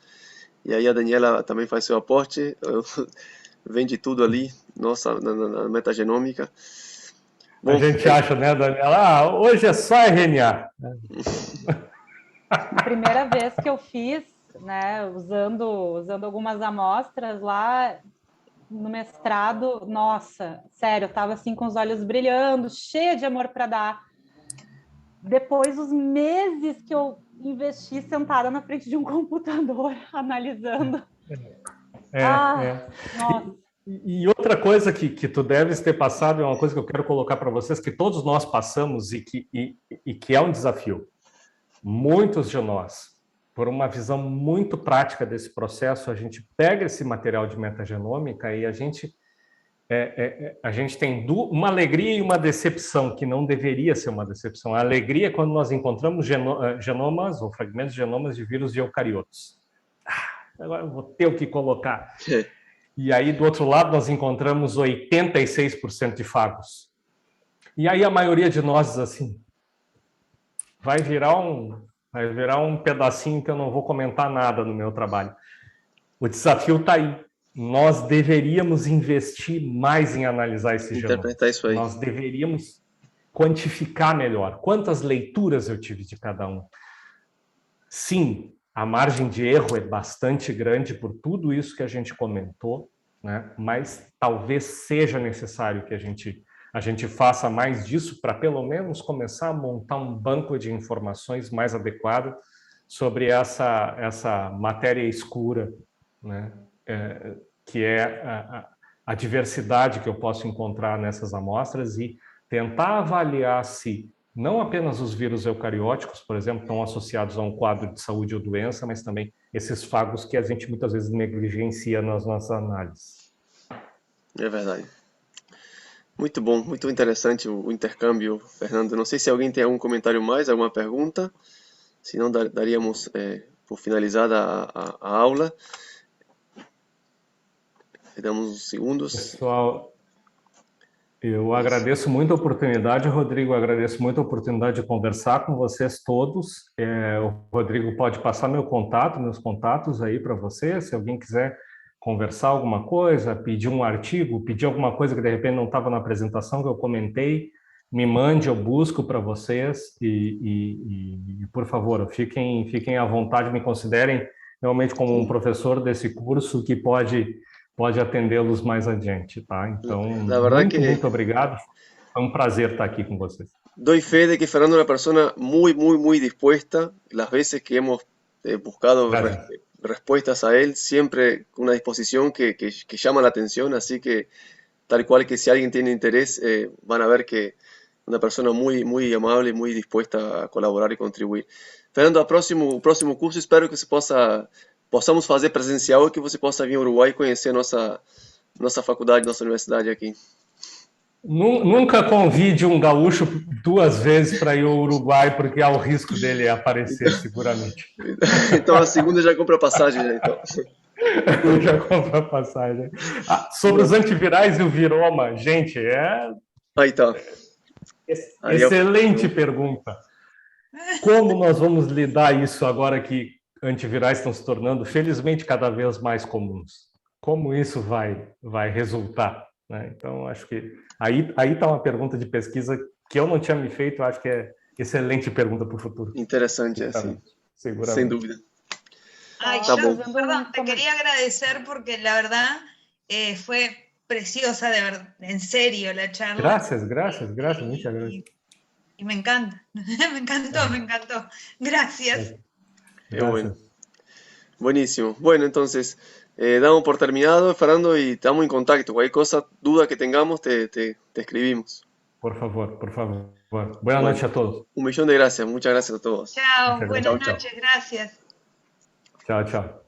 E aí a Daniela também faz seu aporte, vende tudo ali, nossa, na metagenômica. Bom, a gente acha, né, Daniela? Hoje é só RNA. A primeira vez que eu fiz, né, usando algumas amostras lá no mestrado, nossa, sério, eu estava assim com os olhos brilhando, cheia de amor para dar. Depois, os meses que eu investi sentada na frente de um computador, analisando. Nossa. E outra coisa que tu deves ter passado, é uma coisa que eu quero colocar para vocês, que todos nós passamos e que é um desafio. Muitos de nós, por uma visão muito prática desse processo, a gente pega esse material de metagenômica e a gente tem uma alegria e uma decepção, que não deveria ser uma decepção. A alegria é quando nós encontramos genomas ou fragmentos de genomas de vírus de eucariotos. Agora eu vou ter o que colocar. E aí, do outro lado, nós encontramos 86% de fagos. E aí a maioria de nós diz assim, vai virar um pedacinho que eu não vou comentar nada no meu trabalho. O desafio está aí. Nós deveríamos investir mais em analisar esse genoma. Interpretar isso aí. Nós deveríamos quantificar melhor. Quantas leituras eu tive de cada um? Sim, a margem de erro é bastante grande por tudo isso que a gente comentou, né? Mas talvez seja necessário que a gente faça mais disso para pelo menos começar a montar um banco de informações mais adequado sobre essa matéria escura, né? Que é a diversidade que eu posso encontrar nessas amostras e tentar avaliar se não apenas os vírus eucarióticos, por exemplo, estão associados a um quadro de saúde ou doença, mas também esses fagos que a gente muitas vezes negligencia nas nossas análises. É verdade. Muito bom, muito interessante o intercâmbio, Fernando. Não sei se alguém tem algum comentário mais, alguma pergunta. Se não, daríamos por finalizada a aula. Damos uns segundos. Pessoal, Eu agradeço muito a oportunidade, Rodrigo, agradeço muito a oportunidade de conversar com vocês todos. O Rodrigo pode passar meus contatos aí para você, se alguém quiser conversar alguma coisa, pedir um artigo, pedir alguma coisa que de repente não estava na apresentação que eu comentei, me mande, eu busco para vocês e, por favor, fiquem à vontade, me considerem realmente como um professor desse curso que pode atendê-los mais adiante, tá? Então, La verdad que muito obrigado. Foi um prazer estar aqui com vocês. doy fe de que Fernando es una persona muy, muy, muy dispuesta. Las veces que hemos buscado respuestas a él, siempre con una disposición que llama la atención, así que tal cual que si alguien tiene interés, van a ver que una persona muy, muy amable y muy dispuesta a colaborar y contribuir. Fernando, a próximo curso, espero que possamos fazer presencial e que você possa vir ao Uruguai e conhecer nossa faculdade, nossa universidade aqui. Nunca convide um gaúcho 2 vezes para ir ao Uruguai, porque há o risco dele aparecer, seguramente. Então, a segunda já compra a passagem, né? Então. Eu já compro a passagem. Sobre os antivirais e o viroma, gente, Aí tá. Excelente pergunta. Como nós vamos lidar isso agora que antivirais estão se tornando, felizmente, cada vez mais comuns? Como isso vai resultar? Né? Então, acho que aí está uma pergunta de pesquisa que eu não tinha me feito, acho que é excelente pergunta para o futuro. Interessante, assim. Seguramente. Sem dúvida. Ay, Tá bom. perdón, te quería agradecer porque la verdad fue preciosa, de verdad, en serio la charla. Gracias, muchas gracias. Y me encanta, me encantó. Gracias. Bueno. Buenísimo. Bueno, entonces, damos por terminado, Fernando, y estamos en contacto. Cualquier cosa, duda que tengamos, te escribimos. Por favor. Buenas noches a todos. Un millón de gracias. Muchas gracias a todos. Chao, buenas noches, gracias. Chao.